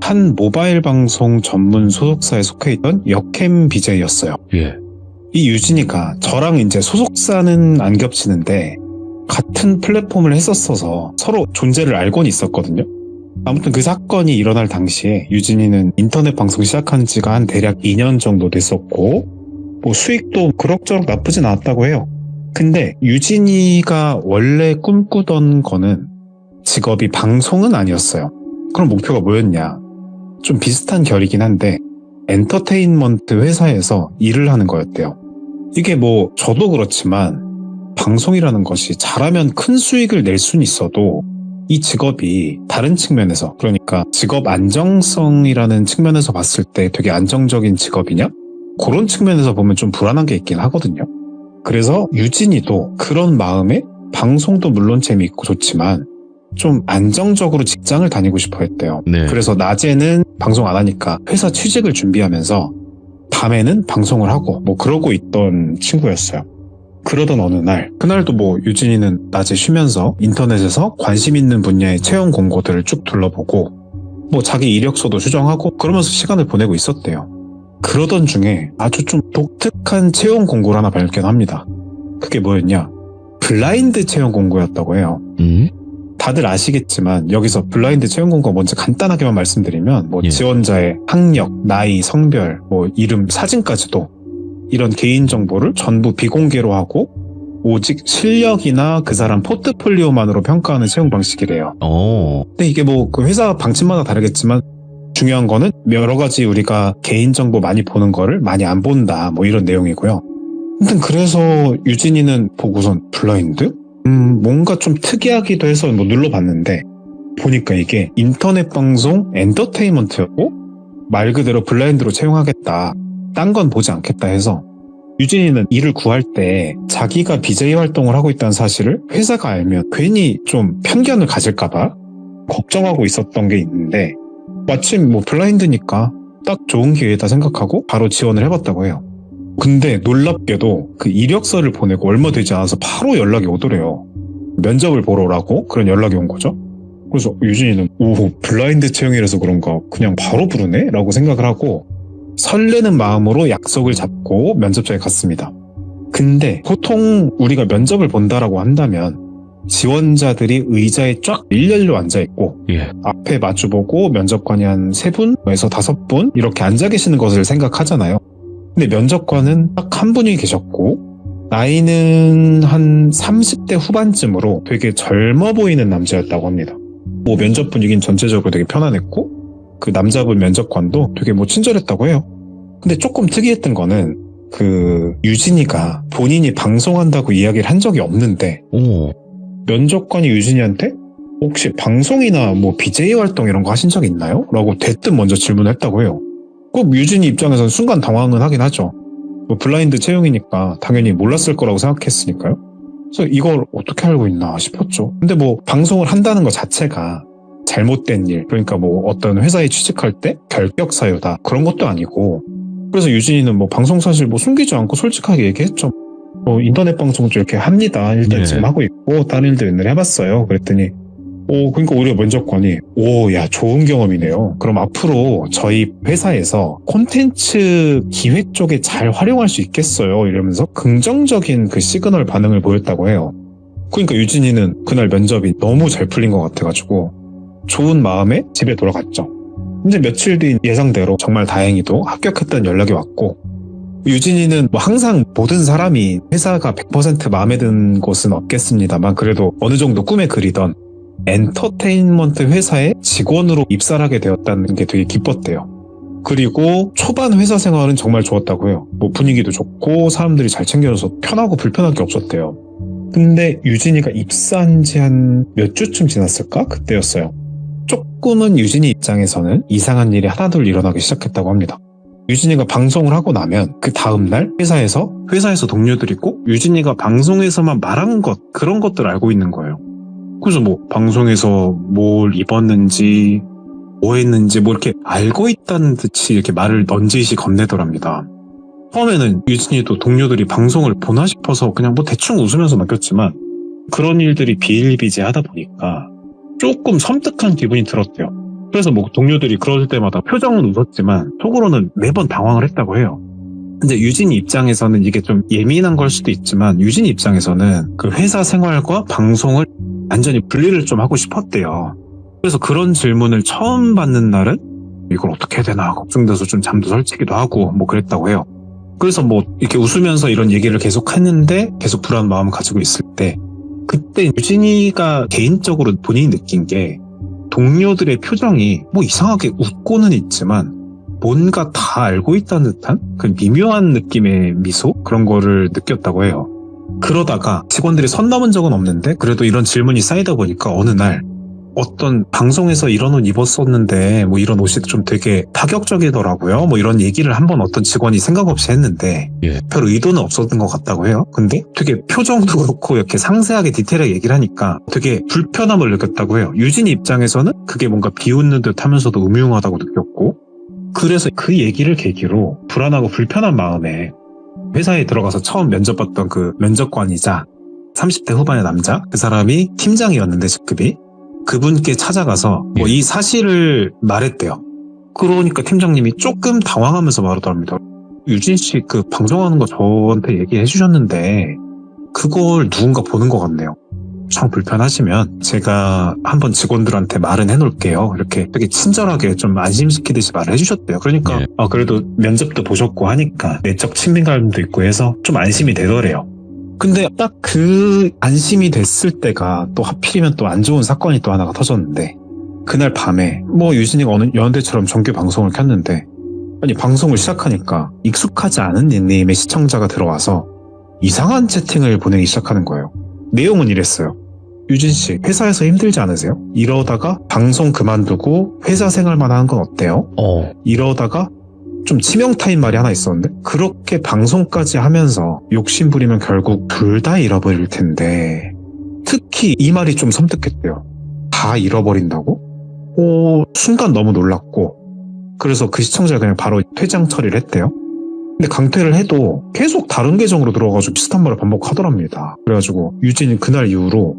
한 모바일 방송 전문 소속사에 속해 있던 역캠 BJ였어요. 예. 이 유진이가 저랑 이제 소속사는 안 겹치는데 같은 플랫폼을 했었어서 서로 존재를 알고는 있었거든요. 아무튼 그 사건이 일어날 당시에 유진이는 인터넷 방송 시작한 지가 한 대략 2년 정도 됐었고 뭐 수익도 그럭저럭 나쁘진 않았다고 해요. 근데 유진이가 원래 꿈꾸던 거는 직업이 방송은 아니었어요. 그럼 목표가 뭐였냐? 좀 비슷한 결이긴 한데 엔터테인먼트 회사에서 일을 하는 거였대요. 이게 뭐 저도 그렇지만 방송이라는 것이 잘하면 큰 수익을 낼 수는 있어도 이 직업이 다른 측면에서 그러니까 직업 안정성이라는 측면에서 봤을 때 되게 안정적인 직업이냐? 그런 측면에서 보면 좀 불안한 게 있긴 하거든요. 그래서 유진이도 그런 마음에 방송도 물론 재미있고 좋지만 좀 안정적으로 직장을 다니고 싶어 했대요. 네. 그래서 낮에는 방송 안 하니까 회사 취직을 준비하면서 밤에는 방송을 하고 뭐 그러고 있던 친구였어요. 그러던 어느 날, 그날도 뭐 유진이는 낮에 쉬면서 인터넷에서 관심 있는 분야의 채용 공고들을 쭉 둘러보고 뭐 자기 이력서도 수정하고 그러면서 시간을 보내고 있었대요. 그러던 중에 아주 좀 독특한 채용 공고를 하나 발견합니다. 그게 뭐였냐? 블라인드 채용 공고였다고 해요. 다들 아시겠지만 여기서 블라인드 채용 공고 먼저 간단하게만 말씀드리면 뭐 예. 지원자의 학력, 나이, 성별, 뭐 이름, 사진까지도 이런 개인 정보를 전부 비공개로 하고 오직 실력이나 그 사람 포트폴리오만으로 평가하는 채용 방식이래요. 근데 이게 뭐 그 회사 방침마다 다르겠지만 중요한 거는 여러 가지 우리가 개인 정보 많이 보는 거를 많이 안 본다 뭐 이런 내용이고요. 아무튼 그래서 유진이는 보고선 블라인드? 뭔가 좀 특이하기도 해서 뭐 눌러봤는데 보니까 이게 인터넷 방송 엔터테인먼트였고 말 그대로 블라인드로 채용하겠다. 딴 건 보지 않겠다 해서 유진이는 일을 구할 때 자기가 BJ 활동을 하고 있다는 사실을 회사가 알면 괜히 좀 편견을 가질까봐 걱정하고 있었던 게 있는데 마침 뭐 블라인드니까 딱 좋은 기회다 생각하고 바로 지원을 해봤다고 해요. 근데 놀랍게도 그 이력서를 보내고 얼마 되지 않아서 바로 연락이 오더래요. 면접을 보러 오라고 그런 연락이 온 거죠. 그래서 유진이는 오 블라인드 채용이라서 그런가 그냥 바로 부르네? 라고 생각을 하고 설레는 마음으로 약속을 잡고 면접장에 갔습니다. 근데 보통 우리가 면접을 본다라고 한다면 지원자들이 의자에 쫙 일렬로 앉아있고 예. 앞에 마주보고 면접관이 한 3분에서 5분 이렇게 앉아 계시는 것을 생각하잖아요. 근데 면접관은 딱 한 분이 계셨고 나이는 한 30대 후반쯤으로 되게 젊어 보이는 남자였다고 합니다. 뭐 면접 분위기는 전체적으로 되게 편안했고 그 남자분 면접관도 되게 뭐 친절했다고 해요. 근데 조금 특이했던 거는 그 유진이가 본인이 방송한다고 이야기를 한 적이 없는데 면접관이 유진이한테 혹시 방송이나 뭐 BJ 활동 이런 거 하신 적 있나요? 라고 대뜸 먼저 질문했다고 해요. 꼭 유진이 입장에서는 순간 당황은 하긴 하죠. 뭐 블라인드 채용이니까 당연히 몰랐을 거라고 생각했으니까요. 그래서 이걸 어떻게 알고 있나 싶었죠. 근데 뭐 방송을 한다는 것 자체가 잘못된 일, 그러니까 뭐 어떤 회사에 취직할 때 결격 사유다 그런 것도 아니고 그래서 유진이는 뭐 방송 사실 뭐 숨기지 않고 솔직하게 얘기했죠. 뭐 인터넷 방송도 이렇게 합니다. 일단 지금 하고 있고 다른 일도 옛날에 해봤어요. 그랬더니 그러니까 오히려 면접관이 야 좋은 경험이네요. 그럼 앞으로 저희 회사에서 콘텐츠 기획 쪽에 잘 활용할 수 있겠어요. 이러면서 긍정적인 그 시그널 반응을 보였다고 해요. 그러니까 유진이는 그날 면접이 너무 잘 풀린 것 같아가지고 좋은 마음에 집에 돌아갔죠. 이제 며칠 뒤 예상대로 정말 다행히도 합격했다는 연락이 왔고 유진이는 뭐 항상 모든 사람이 회사가 100% 마음에 든 곳은 없겠습니다만 그래도 어느 정도 꿈에 그리던 엔터테인먼트 회사의 직원으로 입사를 하게 되었다는 게 되게 기뻤대요. 그리고 초반 회사 생활은 정말 좋았다고 해요. 뭐 분위기도 좋고 사람들이 잘 챙겨줘서 편하고 불편할 게 없었대요. 근데 유진이가 입사한 지 한 몇 주쯤 지났을까? 그때였어요. 조금은 유진이 입장에서는 이상한 일이 하나둘 일어나기 시작했다고 합니다. 유진이가 방송을 하고 나면 그 다음날 회사에서 동료들이 꼭 유진이가 방송에서만 말한 것 그런 것들을 알고 있는 거예요. 그래서 뭐 방송에서 뭘 입었는지 뭐 했는지 뭐 이렇게 알고 있다는 듯이 이렇게 말을 넌지시 건네더랍니다. 처음에는 유진이도 동료들이 방송을 보나 싶어서 그냥 뭐 대충 웃으면서 맡겼지만 그런 일들이 비일비재하다 보니까 조금 섬뜩한 기분이 들었대요. 그래서 뭐 동료들이 그럴 때마다 표정은 웃었지만 속으로는 매번 당황을 했다고 해요. 근데 유진이 입장에서는 이게 좀 예민한 걸 수도 있지만 유진이 입장에서는 그 회사 생활과 방송을 완전히 분리를 좀 하고 싶었대요. 그래서 그런 질문을 처음 받는 날은 이걸 어떻게 해야 되나 걱정돼서 좀 잠도 설치기도 하고 뭐 그랬다고 해요. 그래서 뭐 이렇게 웃으면서 이런 얘기를 계속 했는데 계속 불안한 마음을 가지고 있을 때 그때 유진이가 개인적으로 본인이 느낀 게 동료들의 표정이 뭐 이상하게 웃고는 있지만 뭔가 다 알고 있다는 듯한 그 미묘한 느낌의 미소? 그런 거를 느꼈다고 해요. 그러다가 직원들이 선 넘은 적은 없는데 그래도 이런 질문이 쌓이다 보니까 어느 날 어떤 방송에서 이런 옷 입었었는데 뭐 이런 옷이 좀 되게 파격적이더라고요. 뭐 이런 얘기를 한번 어떤 직원이 생각 없이 했는데 예. 별 의도는 없었던 것 같다고 해요. 근데 되게 표정도 그렇고 이렇게 상세하게 디테일하게 얘기를 하니까 되게 불편함을 느꼈다고 해요. 유진이 입장에서는 그게 뭔가 비웃는 듯 하면서도 음흉하다고 느꼈고, 그래서 그 얘기를 계기로 불안하고 불편한 마음에 회사에 들어가서 처음 면접 봤던 그 면접관이자 30대 후반의 남자, 그 사람이 팀장이었는데 직급이, 그분께 찾아가서 뭐 이 사실을 말했대요. 그러니까 팀장님이 조금 당황하면서 말하더랍니다. 유진 씨 그 방송하는 거 저한테 얘기해 주셨는데 그걸 누군가 보는 것 같네요. 참 불편하시면 제가 한번 직원들한테 말은 해놓을게요. 이렇게 되게 친절하게 좀 안심시키듯이 말을 해주셨대요. 그러니까 예. 그래도 면접도 보셨고 하니까 내적 친밀감도 있고 해서 좀 안심이 되더래요. 근데 딱 그 안심이 됐을 때가 또 하필이면 또 안 좋은 사건이 또 하나가 터졌는데, 그날 밤에 뭐 유진이가 어느 연대처럼 정규 방송을 켰는데, 아니 방송을 시작하니까 익숙하지 않은 닉네임의 시청자가 들어와서 이상한 채팅을 보내기 시작하는 거예요. 내용은 이랬어요. 유진 씨, 회사에서 힘들지 않으세요? 이러다가 방송 그만두고 회사 생활만 하는 건 어때요? 이러다가 좀 치명타인 말이 하나 있었는데, 그렇게 방송까지 하면서 욕심부리면 결국 둘 다 잃어버릴 텐데, 특히 이 말이 좀 섬뜩했대요. 다 잃어버린다고? 순간 너무 놀랐고, 그래서 그 시청자가 그냥 바로 퇴장 처리를 했대요. 근데 강퇴를 해도 계속 다른 계정으로 들어가가지고 비슷한 말을 반복하더랍니다. 그래가지고 유진이 그날 이후로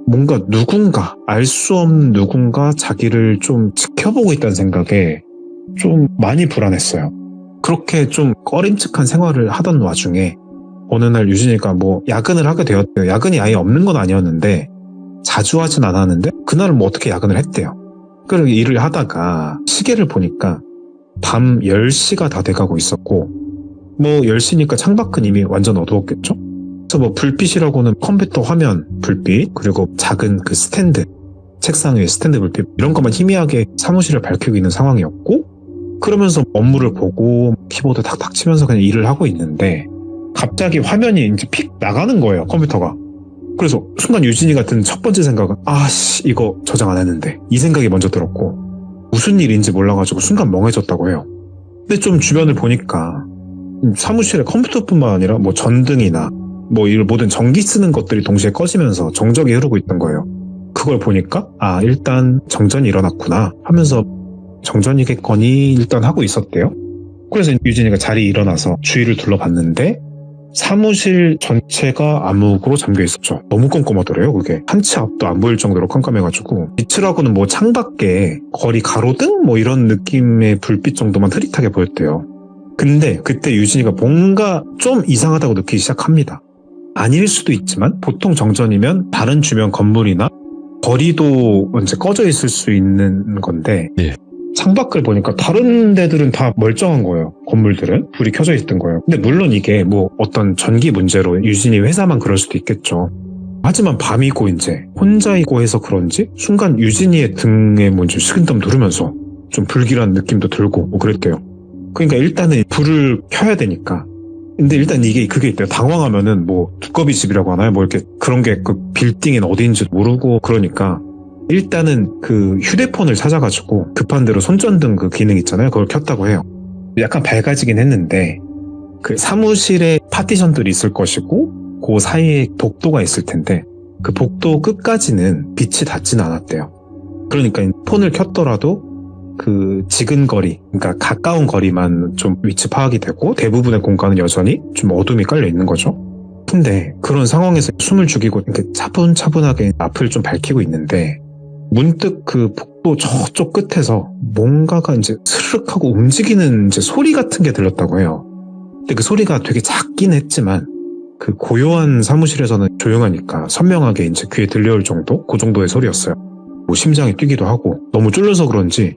뭔가 누군가, 알 수 없는 누군가 자기를 좀 지켜보고 있다는 생각에 좀 많이 불안했어요. 그렇게 좀 꺼림칙한 생활을 하던 와중에 어느 날 유진이가 뭐 야근을 하게 되었대요. 야근이 아예 없는 건 아니었는데 자주 하진 않았는데 그날은 뭐 어떻게 야근을 했대요. 그리고 일을 하다가 시계를 보니까 밤 10시가 다 돼가고 있었고, 뭐 10시니까 창밖은 이미 완전 어두웠겠죠? 그래서 뭐 불빛이라고는 컴퓨터 화면 불빛, 그리고 작은 그 스탠드, 책상 위에 스탠드 불빛, 이런 것만 희미하게 사무실을 밝히고 있는 상황이었고, 그러면서 업무를 보고 키보드 탁탁 치면서 그냥 일을 하고 있는데 갑자기 화면이 이제 픽 나가는 거예요, 컴퓨터가. 그래서 순간 유진이가 든 첫 번째 생각은 이거 저장 안 했는데, 이 생각이 먼저 들었고, 무슨 일인지 몰라가지고 순간 멍해졌다고 해요. 근데 좀 주변을 보니까 사무실에 컴퓨터뿐만 아니라 뭐 전등이나 뭐 이 모든 전기 쓰는 것들이 동시에 꺼지면서 정적이 흐르고 있던 거예요. 그걸 보니까 일단 정전이 일어났구나 하면서 정전이겠거니 일단 하고 있었대요. 그래서 유진이가 자리에 일어나서 주위를 둘러봤는데 사무실 전체가 암흑으로 잠겨 있었죠. 너무 깜깜하더래요. 그게 한 치 앞도 안 보일 정도로 깜깜해가지고, 빛이라고는 뭐 창밖에 거리 가로등 뭐 이런 느낌의 불빛 정도만 흐릿하게 보였대요. 근데 그때 유진이가 뭔가 좀 이상하다고 느끼기 시작합니다. 아닐 수도 있지만 보통 정전이면 다른 주변 건물이나 거리도 이제 꺼져 있을 수 있는 건데, 네. 창밖을 보니까 다른 데들은 다 멀쩡한 거예요. 건물들은 불이 켜져 있던 거예요. 근데 물론 이게 뭐 어떤 전기 문제로 유진이 회사만 그럴 수도 있겠죠. 하지만 밤이고 이제 혼자이고 해서 그런지 순간 유진이의 등에 뭔지 식은땀 누르면서 좀 불길한 느낌도 들고 뭐 그랬대요. 그러니까 일단은 불을 켜야 되니까. 근데 일단 그게 있대요. 당황하면은 뭐 두꺼비 집이라고 하나요? 뭐 이렇게 그런 게 그 빌딩인 어디인지 모르고 그러니까 일단은 그 휴대폰을 찾아가지고 급한 대로 손전등 그 기능 있잖아요. 그걸 켰다고 해요. 약간 밝아지긴 했는데 그 사무실에 파티션들이 있을 것이고 그 사이에 복도가 있을 텐데 그 복도 끝까지는 빛이 닿지는 않았대요. 그러니까 폰을 켰더라도 그 지근거리, 그러니까 가까운 거리만 좀 위치 파악이 되고 대부분의 공간은 여전히 좀 어둠이 깔려 있는 거죠. 근데 그런 상황에서 숨을 죽이고 이렇게 차분차분하게 앞을 좀 밝히고 있는데 문득 그 복도 저쪽 끝에서 뭔가가 이제 스르륵 하고 움직이는 이제 소리 같은 게 들렸다고 해요. 근데 그 소리가 되게 작긴 했지만 그 고요한 사무실에서는 조용하니까 선명하게 이제 귀에 들려올 정도? 그 정도의 소리였어요. 뭐 심장이 뛰기도 하고 너무 쫄려서 그런지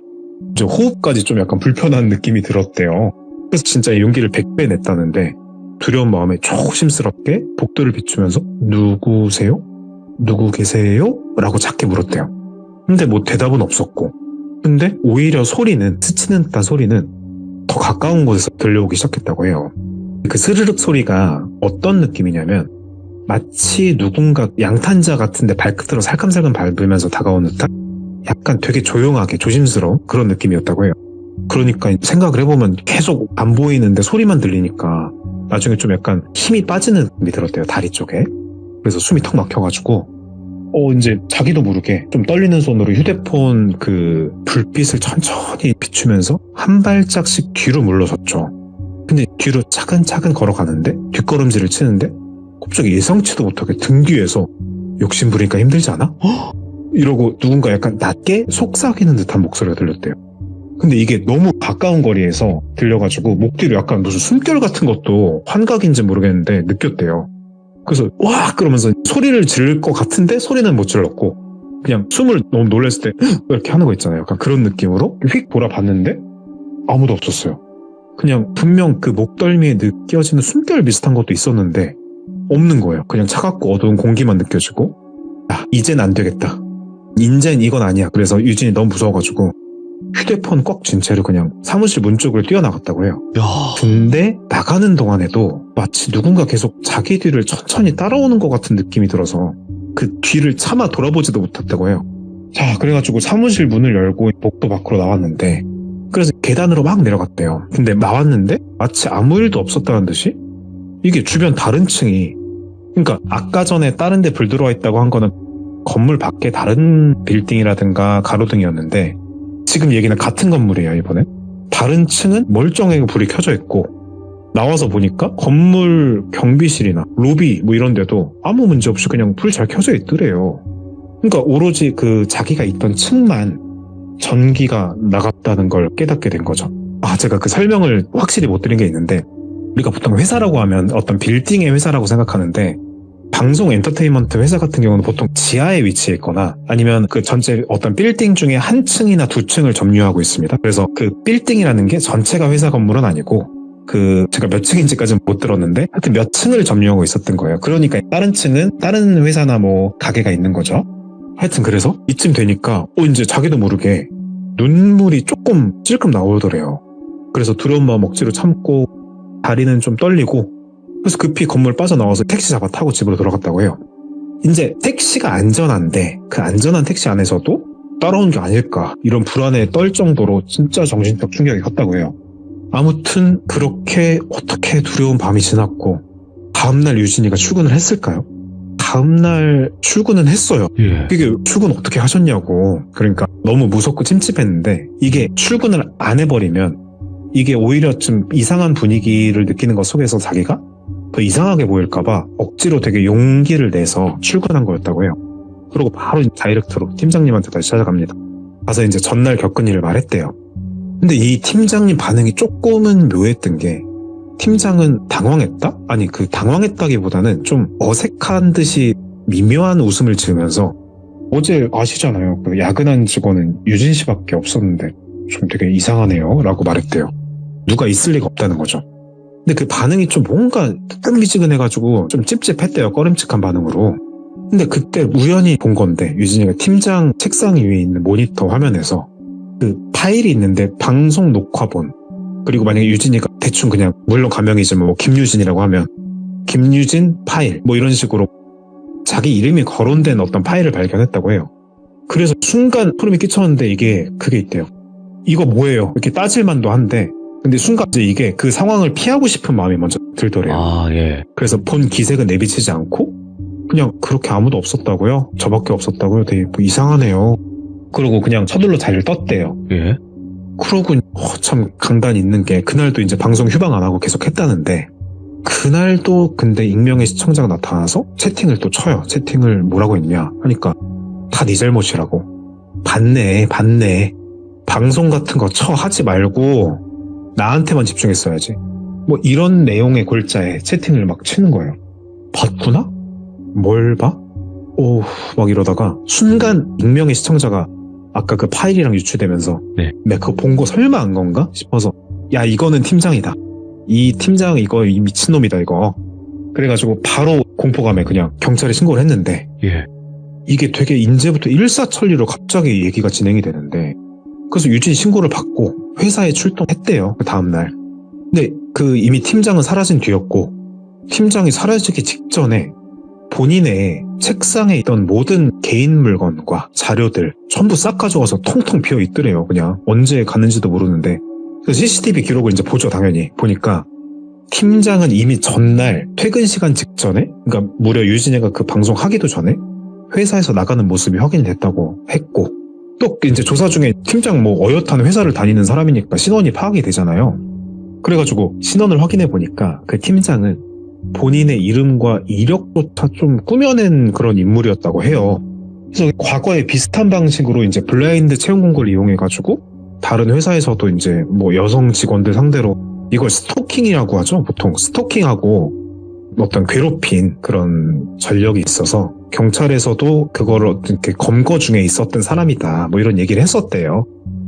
이제 호흡까지 좀 약간 불편한 느낌이 들었대요. 그래서 진짜 용기를 100배 냈다는데 두려운 마음에 조심스럽게 복도를 비추면서 누구세요? 누구 계세요? 라고 작게 물었대요. 근데 뭐 대답은 없었고, 근데 오히려 스치는 듯한 소리는 더 가까운 곳에서 들려오기 시작했다고 해요. 그 스르륵 소리가 어떤 느낌이냐면 마치 누군가 양탄자 같은데 발끝으로 살금살금 밟으면서 다가오는 듯한 약간 되게 조용하게 조심스러운 그런 느낌이었다고 해요. 그러니까 생각을 해보면 계속 안 보이는데 소리만 들리니까 나중에 좀 약간 힘이 빠지는 느낌이 들었대요, 다리 쪽에. 그래서 숨이 턱 막혀가지고 이제 자기도 모르게 좀 떨리는 손으로 휴대폰 그 불빛을 천천히 비추면서 한 발짝씩 뒤로 물러섰죠. 근데 뒤로 차근차근 걸어가는데 뒷걸음질을 치는데 갑자기 예상치도 못하게 등 뒤에서 욕심 부리니까 힘들지 않아? 이러고 누군가 약간 낮게 속삭이는 듯한 목소리가 들렸대요. 근데 이게 너무 가까운 거리에서 들려가지고 목 뒤로 약간 무슨 숨결 같은 것도 환각인지 모르겠는데 느꼈대요. 그래서 와 그러면서 소리를 지를 것 같은데 소리는 못 질렀고 그냥 숨을 너무 놀랐을 때 이렇게 하는 거 있잖아요. 약간 그런 느낌으로 휙 돌아봤는데 아무도 없었어요. 그냥 분명 그 목덜미에 느껴지는 숨결 비슷한 것도 있었는데 없는 거예요. 그냥 차갑고 어두운 공기만 느껴지고 이젠 안 되겠다. 인젠 이건 아니야. 그래서 유진이 너무 무서워가지고 휴대폰 꽉 쥔 채로 그냥 사무실 문 쪽으로 뛰어나갔다고 해요. 야. 근데 나가는 동안에도 마치 누군가 계속 자기 뒤를 천천히 따라오는 것 같은 느낌이 들어서 그 뒤를 차마 돌아보지도 못했다고 해요. 자, 그래가지고 사무실 문을 열고 복도 밖으로 나왔는데 그래서 계단으로 막 내려갔대요. 근데 나왔는데 마치 아무 일도 없었다는 듯이 이게 주변 다른 층이 그러니까 아까 전에 다른 데 불 들어와 있다고 한 거는 건물 밖에 다른 빌딩이라든가 가로등이었는데 지금 얘기는 같은 건물이에요, 이번에. 다른 층은 멀쩡하게 불이 켜져 있고 나와서 보니까 건물 경비실이나 로비 뭐 이런 데도 아무 문제 없이 그냥 불 잘 켜져 있더래요. 그러니까 오로지 그 자기가 있던 층만 전기가 나갔다는 걸 깨닫게 된 거죠. 제가 그 설명을 확실히 못 드린 게 있는데 우리가 보통 회사라고 하면 어떤 빌딩의 회사라고 생각하는데 방송 엔터테인먼트 회사 같은 경우는 보통 지하에 위치해 있거나 아니면 그 전체 어떤 빌딩 중에 한 층이나 두 층을 점유하고 있습니다. 그래서 그 빌딩이라는 게 전체가 회사 건물은 아니고 그 제가 몇 층인지까지는 못 들었는데 하여튼 몇 층을 점유하고 있었던 거예요. 그러니까 다른 층은 다른 회사나 뭐 가게가 있는 거죠. 하여튼 그래서 이쯤 되니까 이제 자기도 모르게 눈물이 조금 찔끔 나오더래요. 그래서 두려운 마음 억지로 참고 다리는 좀 떨리고 그래서 급히 건물 빠져나와서 택시 잡아 타고 집으로 돌아갔다고 해요. 이제 택시가 안전한데 그 안전한 택시 안에서도 따라온 게 아닐까 이런 불안에 떨 정도로 진짜 정신적 충격이 컸다고 해요. 아무튼 그렇게 어떻게 두려운 밤이 지났고 다음날 유진이가 출근을 했을까요? 다음날 출근은 했어요. 이게 출근 어떻게 하셨냐고. 그러니까 너무 무섭고 찜찜했는데 이게 출근을 안 해버리면 이게 오히려 좀 이상한 분위기를 느끼는 것 속에서 자기가 더 이상하게 보일까봐 억지로 되게 용기를 내서 출근한 거였다고 해요. 그리고 바로 다이렉트로 팀장님한테 다시 찾아갑니다. 가서 이제 전날 겪은 일을 말했대요. 근데 이 팀장님 반응이 조금은 묘했던 게 팀장은 당황했다? 아니 그 당황했다기보다는 좀 어색한 듯이 미묘한 웃음을 지으면서 어제 아시잖아요. 그 야근한 직원은 유진 씨밖에 없었는데 좀 되게 이상하네요 라고 말했대요. 누가 있을 리가 없다는 거죠. 근데 그 반응이 좀 뭔가 뜨끔미지근해가지고 좀 찝찝했대요. 꺼림칙한 반응으로. 근데 그때 우연히 본 건데 유진이가 팀장 책상 위에 있는 모니터 화면에서 그 파일이 있는데 방송 녹화본 그리고 만약에 유진이가 대충 그냥 물론 가명이지만 뭐 김유진이라고 하면 김유진 파일 뭐 이런 식으로 자기 이름이 거론된 어떤 파일을 발견했다고 해요. 그래서 순간 소름이 끼쳤는데 이게 그게 있대요. 이거 뭐예요? 이렇게 따질만도 한데 근데 순간 이제 이게 그 상황을 피하고 싶은 마음이 먼저 들더래요. 예. 그래서 본 기색은 내비치지 않고 그냥 그렇게 아무도 없었다고요? 저밖에 없었다고요? 되게 뭐 이상하네요. 그러고 그냥 서둘러 자리를 떴대요. 예. 그러고 참 강단이 있는 게 그날도 이제 방송 휴방 안 하고 계속 했다는데 그날도 근데 익명의 시청자가 나타나서 채팅을 또 쳐요. 채팅을 뭐라고 했냐 하니까 다 네 잘못이라고. 봤네. 방송 같은 거 하지 말고 나한테만 집중했어야지. 뭐 이런 내용의 골자에 채팅을 막 치는 거예요. 봤구나? 뭘 봐? 막 이러다가 순간 익명의 시청자가 아까 그 파일이랑 유추되면서 내가 그거 본 거 설마 안 건가 싶어서 야 이거는 팀장이다. 이 팀장 이거 이 미친놈이다 이거. 그래가지고 바로 공포감에 그냥 경찰에 신고를 했는데 이게 되게 인제부터 일사천리로 갑자기 얘기가 진행이 되는데 그래서 유진이 신고를 받고 회사에 출동했대요. 그 다음날. 근데 그 이미 팀장은 사라진 뒤였고 팀장이 사라지기 직전에 본인의 책상에 있던 모든 개인 물건과 자료들 전부 싹 가져와서 통통 비어 있더래요. 그냥 언제 갔는지도 모르는데. 그래서 CCTV 기록을 이제 보죠, 당연히. 보니까 팀장은 이미 전날 퇴근 시간 직전에, 그러니까 무려 유진이가 그 방송 하기도 전에 회사에서 나가는 모습이 확인됐다고 했고, 또 이제 조사 중에 팀장 뭐 어엿한 회사를 다니는 사람이니까 신원이 파악이 되잖아요. 그래가지고 신원을 확인해 보니까 그 팀장은 본인의 이름과 이력조차 좀 꾸며낸 그런 인물이었다고 해요. 그래서 과거에 비슷한 방식으로 이제 블라인드 채용 공고를 이용해가지고 다른 회사에서도 이제 뭐 여성 직원들 상대로 이걸 스토킹이라고 하죠. 보통 스토킹하고 어떤 괴롭힌 그런 전력이 있어서 경찰에서도 그거를 이렇게 검거 중에 있었던 사람이다. 뭐 이런 얘기를 했었대요.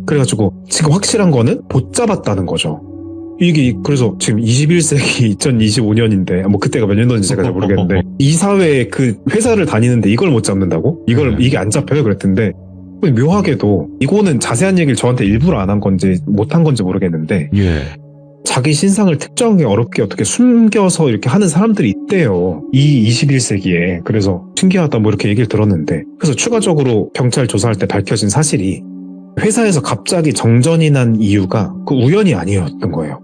그래가지고 지금 확실한 거는 못 잡았다는 거죠. 이게 그래서 지금 21세기 2025년인데 뭐 그때가 몇 년도인지 제가 잘 모르겠는데 이사회에 그 회사를 다니는데 이걸 못 잡는다고? 이게 안 잡혀요? 그랬던데 묘하게도 이거는 자세한 얘기를 저한테 일부러 안 한 건지 못 한 건지 모르겠는데 자기 신상을 특정하기 어렵게 어떻게 숨겨서 이렇게 하는 사람들이 있대요. 이 21세기에. 그래서 신기하다 뭐 이렇게 얘기를 들었는데 그래서 추가적으로 경찰 조사할 때 밝혀진 사실이 회사에서 갑자기 정전이 난 이유가 그 우연이 아니었던 거예요.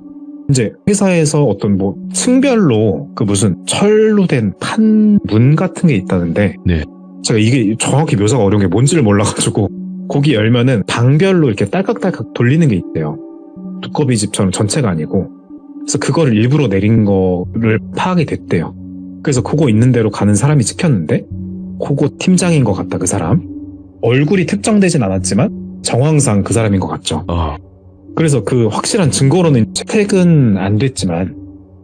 이제 회사에서 어떤 뭐 층별로 그 무슨 철로 된 판문 같은 게 있다는데 제가 이게 정확히 묘사가 어려운 게 뭔지를 몰라가지고 거기 열면은 방별로 이렇게 딸깍딸깍 돌리는 게 있대요. 두꺼비 집처럼 전체가 아니고 그래서 그거를 일부러 내린 거를 파악이 됐대요. 그래서 그거 있는 대로 가는 사람이 찍혔는데 그거 팀장인 것 같다 그 사람. 얼굴이 특정되진 않았지만 정황상 그 사람인 것 같죠. 그래서 그 확실한 증거로는 채택은 안 됐지만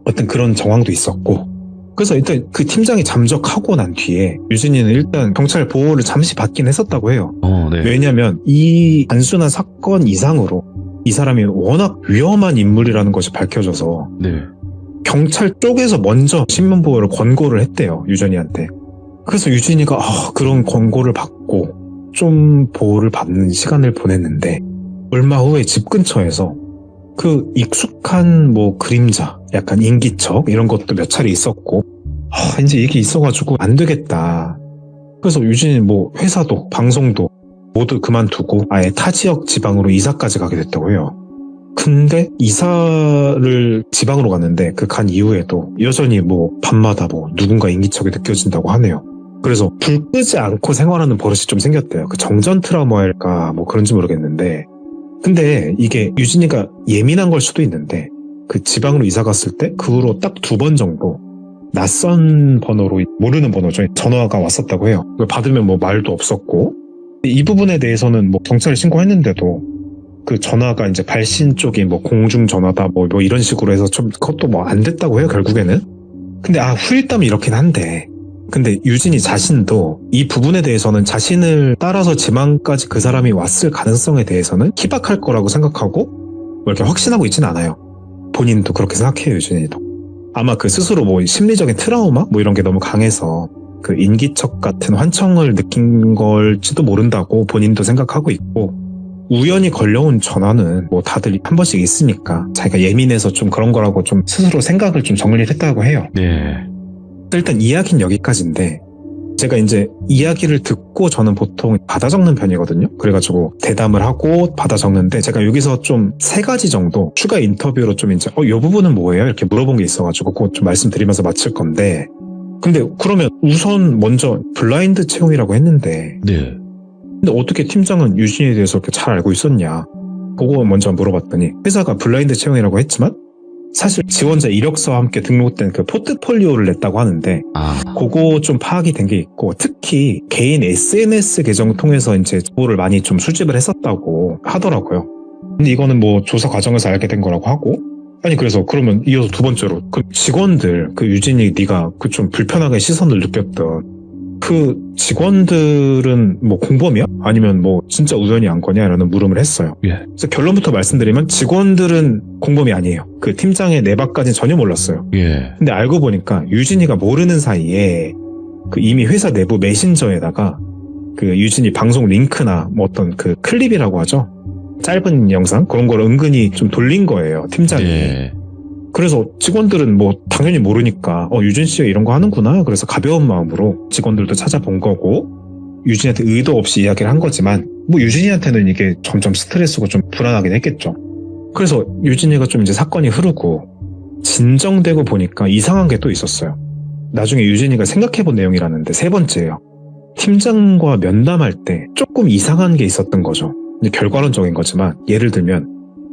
어떤 그런 정황도 있었고 그래서 일단 그 팀장이 잠적하고 난 뒤에 유진이는 일단 경찰 보호를 잠시 받긴 했었다고 해요. 왜냐하면 이 단순한 사건 이상으로 이 사람이 워낙 위험한 인물이라는 것이 밝혀져서 경찰 쪽에서 먼저 신변보호를 권고를 했대요. 유진이한테. 그래서 유진이가 그런 권고를 받고 좀 보호를 받는 시간을 보냈는데 얼마 후에 집 근처에서 그 익숙한 뭐 그림자, 약간 인기척 이런 것도 몇 차례 있었고 이제 이게 있어가지고 안 되겠다. 그래서 유진이는 뭐 회사도 방송도 모두 그만두고 아예 타 지역 지방으로 이사까지 가게 됐다고 해요. 근데 이사를 지방으로 갔는데 그 간 이후에도 여전히 뭐 밤마다 뭐 누군가 인기척이 느껴진다고 하네요. 그래서 불 끄지 않고 생활하는 버릇이 좀 생겼대요. 그 정전 트라우마일까 뭐 그런지 모르겠는데 근데 이게 유진이가 예민한 걸 수도 있는데 그 지방으로 이사 갔을 때 그 후로 딱 2번 정도 낯선 번호로 모르는 번호죠. 전화가 왔었다고 해요. 받으면 뭐 말도 없었고 이 부분에 대해서는 뭐 경찰에 신고했는데도 그 전화가 이제 발신 쪽이 뭐 공중전화다 뭐 이런 식으로 해서 좀 그것도 뭐 안 됐다고 해요 결국에는. 근데 후일담이 이렇긴 한데 근데 유진이 자신도 이 부분에 대해서는 자신을 따라서 지방까지 그 사람이 왔을 가능성에 대해서는 희박할 거라고 생각하고 뭐 이렇게 확신하고 있진 않아요. 본인도 그렇게 생각해요. 유진이도. 아마 그 스스로 뭐 심리적인 트라우마 뭐 이런 게 너무 강해서 그 인기척 같은 환청을 느낀 걸지도 모른다고 본인도 생각하고 있고 우연히 걸려온 전화는 뭐 다들 한 번씩 있으니까 자기가 예민해서 좀 그런 거라고 좀 스스로 생각을 좀 정리를 했다고 해요. 일단 이야기는 여기까지인데 제가 이제 이야기를 듣고 저는 보통 받아 적는 편이거든요. 그래가지고 대담을 하고 받아 적는데 제가 여기서 좀 3가지 정도 추가 인터뷰로 좀 이제 이 부분은 뭐예요? 이렇게 물어본 게 있어가지고 그거 좀 말씀드리면서 마칠 건데 근데 그러면 우선 먼저 블라인드 채용이라고 했는데 근데 어떻게 팀장은 유진이에 대해서 그렇게 잘 알고 있었냐 그거 먼저 물어봤더니 회사가 블라인드 채용이라고 했지만 사실 지원자 이력서와 함께 등록된 그 포트폴리오를 냈다고 하는데 그거 좀 파악이 된 게 있고 특히 개인 SNS 계정 통해서 이제 정보를 많이 좀 수집을 했었다고 하더라고요. 근데 이거는 뭐 조사 과정에서 알게 된 거라고 하고 아니 그래서 그러면 이어서 2번째로 그 직원들 그 유진이 네가 그 좀 불편하게 시선을 느꼈던 그 직원들은 뭐 공범이야? 아니면 뭐 진짜 우연히 안 거냐라는 물음을 했어요. 그래서 결론부터 말씀드리면 직원들은 공범이 아니에요. 그 팀장의 내박까지는 전혀 몰랐어요. 근데 알고 보니까 유진이가 모르는 사이에 그 이미 회사 내부 메신저에다가 그 유진이 방송 링크나 뭐 어떤 그 클립이라고 하죠. 짧은 영상 그런 걸 은근히 좀 돌린 거예요. 팀장이. 그래서 직원들은 뭐 당연히 모르니까 유진 씨가 이런 거 하는구나. 그래서 가벼운 마음으로 직원들도 찾아본 거고 유진이한테 의도 없이 이야기를 한 거지만 뭐 유진이한테는 이게 점점 스트레스고 좀 불안하긴 했겠죠. 그래서 유진이가 좀 이제 사건이 흐르고 진정되고 보니까 이상한 게 또 있었어요. 나중에 유진이가 생각해본 내용이라는데 세 번째예요. 팀장과 면담할 때 조금 이상한 게 있었던 거죠. 근데 결과론적인 거지만 예를 들면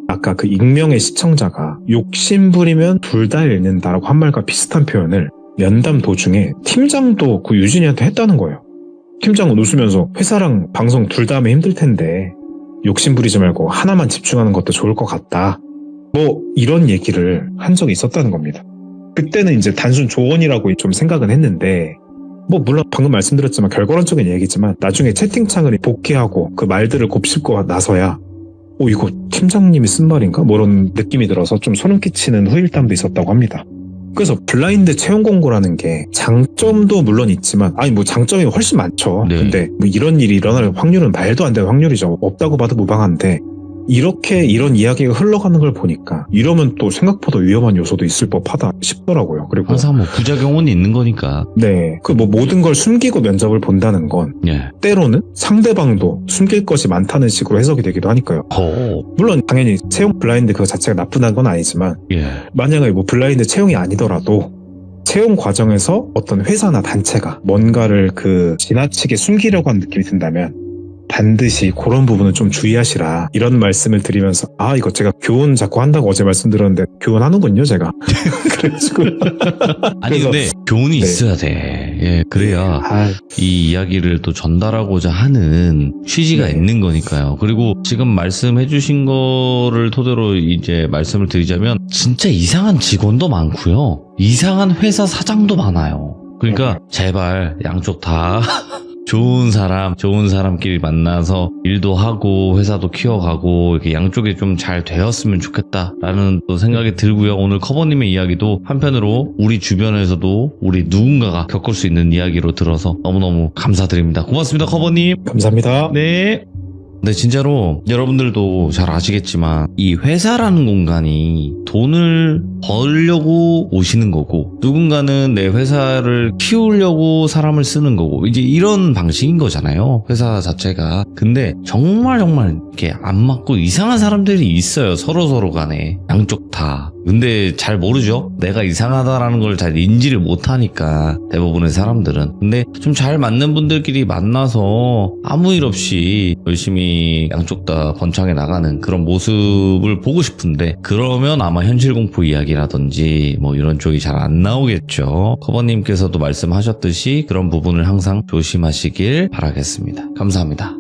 아까 그 익명의 시청자가 욕심부리면 둘 다 잃는다라고 한 말과 비슷한 표현을 면담 도중에 팀장도 그 유진이한테 했다는 거예요. 팀장은 웃으면서 회사랑 방송 둘 다 하면 힘들 텐데 욕심부리지 말고 하나만 집중하는 것도 좋을 것 같다. 뭐 이런 얘기를 한 적이 있었다는 겁니다. 그때는 이제 단순 조언이라고 좀 생각은 했는데 뭐 물론 방금 말씀드렸지만 결과론적인 얘기지만 나중에 채팅창을 복귀하고 그 말들을 곱씹고 나서야 이거 팀장님이 쓴 말인가? 뭐 이런 느낌이 들어서 좀 소름 끼치는 후일담도 있었다고 합니다. 그래서 블라인드 채용 공고라는 게 장점도 물론 있지만 뭐 장점이 훨씬 많죠. 네. 근데 뭐 이런 일이 일어날 확률은 말도 안 되는 확률이죠. 없다고 봐도 무방한데 이렇게 이런 이야기가 흘러가는 걸 보니까 이러면 또 생각보다 위험한 요소도 있을 법하다 싶더라고요. 그리고 항상 뭐 부작용은 있는 거니까. 네, 그 뭐 모든 걸 숨기고 면접을 본다는 건 예. 때로는 상대방도 숨길 것이 많다는 식으로 해석이 되기도 하니까요. 물론 당연히 채용 블라인드 그거 자체가 나쁘다는 건 아니지만 예. 만약에 뭐 블라인드 채용이 아니더라도 채용 과정에서 어떤 회사나 단체가 뭔가를 그 지나치게 숨기려고 하는 느낌이 든다면 반드시 그런 부분은 좀 주의하시라 이런 말씀을 드리면서 이거 제가 교훈 자꾸 한다고 어제 말씀드렸는데 교훈하는군요 제가. 그래가지고 아니 그래서, 근데 교훈이 네. 있어야 돼. 예, 그래야 이 이야기를 또 전달하고자 하는 취지가 네. 있는 거니까요. 그리고 지금 말씀해주신 거를 토대로 이제 말씀을 드리자면 진짜 이상한 직원도 많고요. 이상한 회사 사장도 많아요. 그러니까 제발 양쪽 다 좋은 사람끼리 만나서 일도 하고 회사도 키워가고 이렇게 양쪽이 좀 잘 되었으면 좋겠다라는 또 생각이 들고요. 오늘 커버님의 이야기도 한편으로 우리 주변에서도 우리 누군가가 겪을 수 있는 이야기로 들어서 너무너무 감사드립니다. 고맙습니다, 커버님. 감사합니다. 네. 근데 진짜로 여러분들도 잘 아시겠지만 이 회사라는 공간이 돈을 벌려고 오시는 거고 누군가는 내 회사를 키우려고 사람을 쓰는 거고 이제 이런 방식인 거잖아요. 회사 자체가. 근데 정말 이렇게 안 맞고 이상한 사람들이 있어요. 서로 간에. 양쪽 다. 근데 잘 모르죠. 내가 이상하다라는 걸 잘 인지를 못하니까 대부분의 사람들은. 근데 좀 잘 맞는 분들끼리 만나서 아무 일 없이 열심히 양쪽 다 번창해 나가는 그런 모습을 보고 싶은데 그러면 아마 현실공포 이야기라든지 뭐 이런 쪽이 잘 안 나오겠죠. 커버님께서도 말씀하셨듯이 그런 부분을 항상 조심하시길 바라겠습니다. 감사합니다.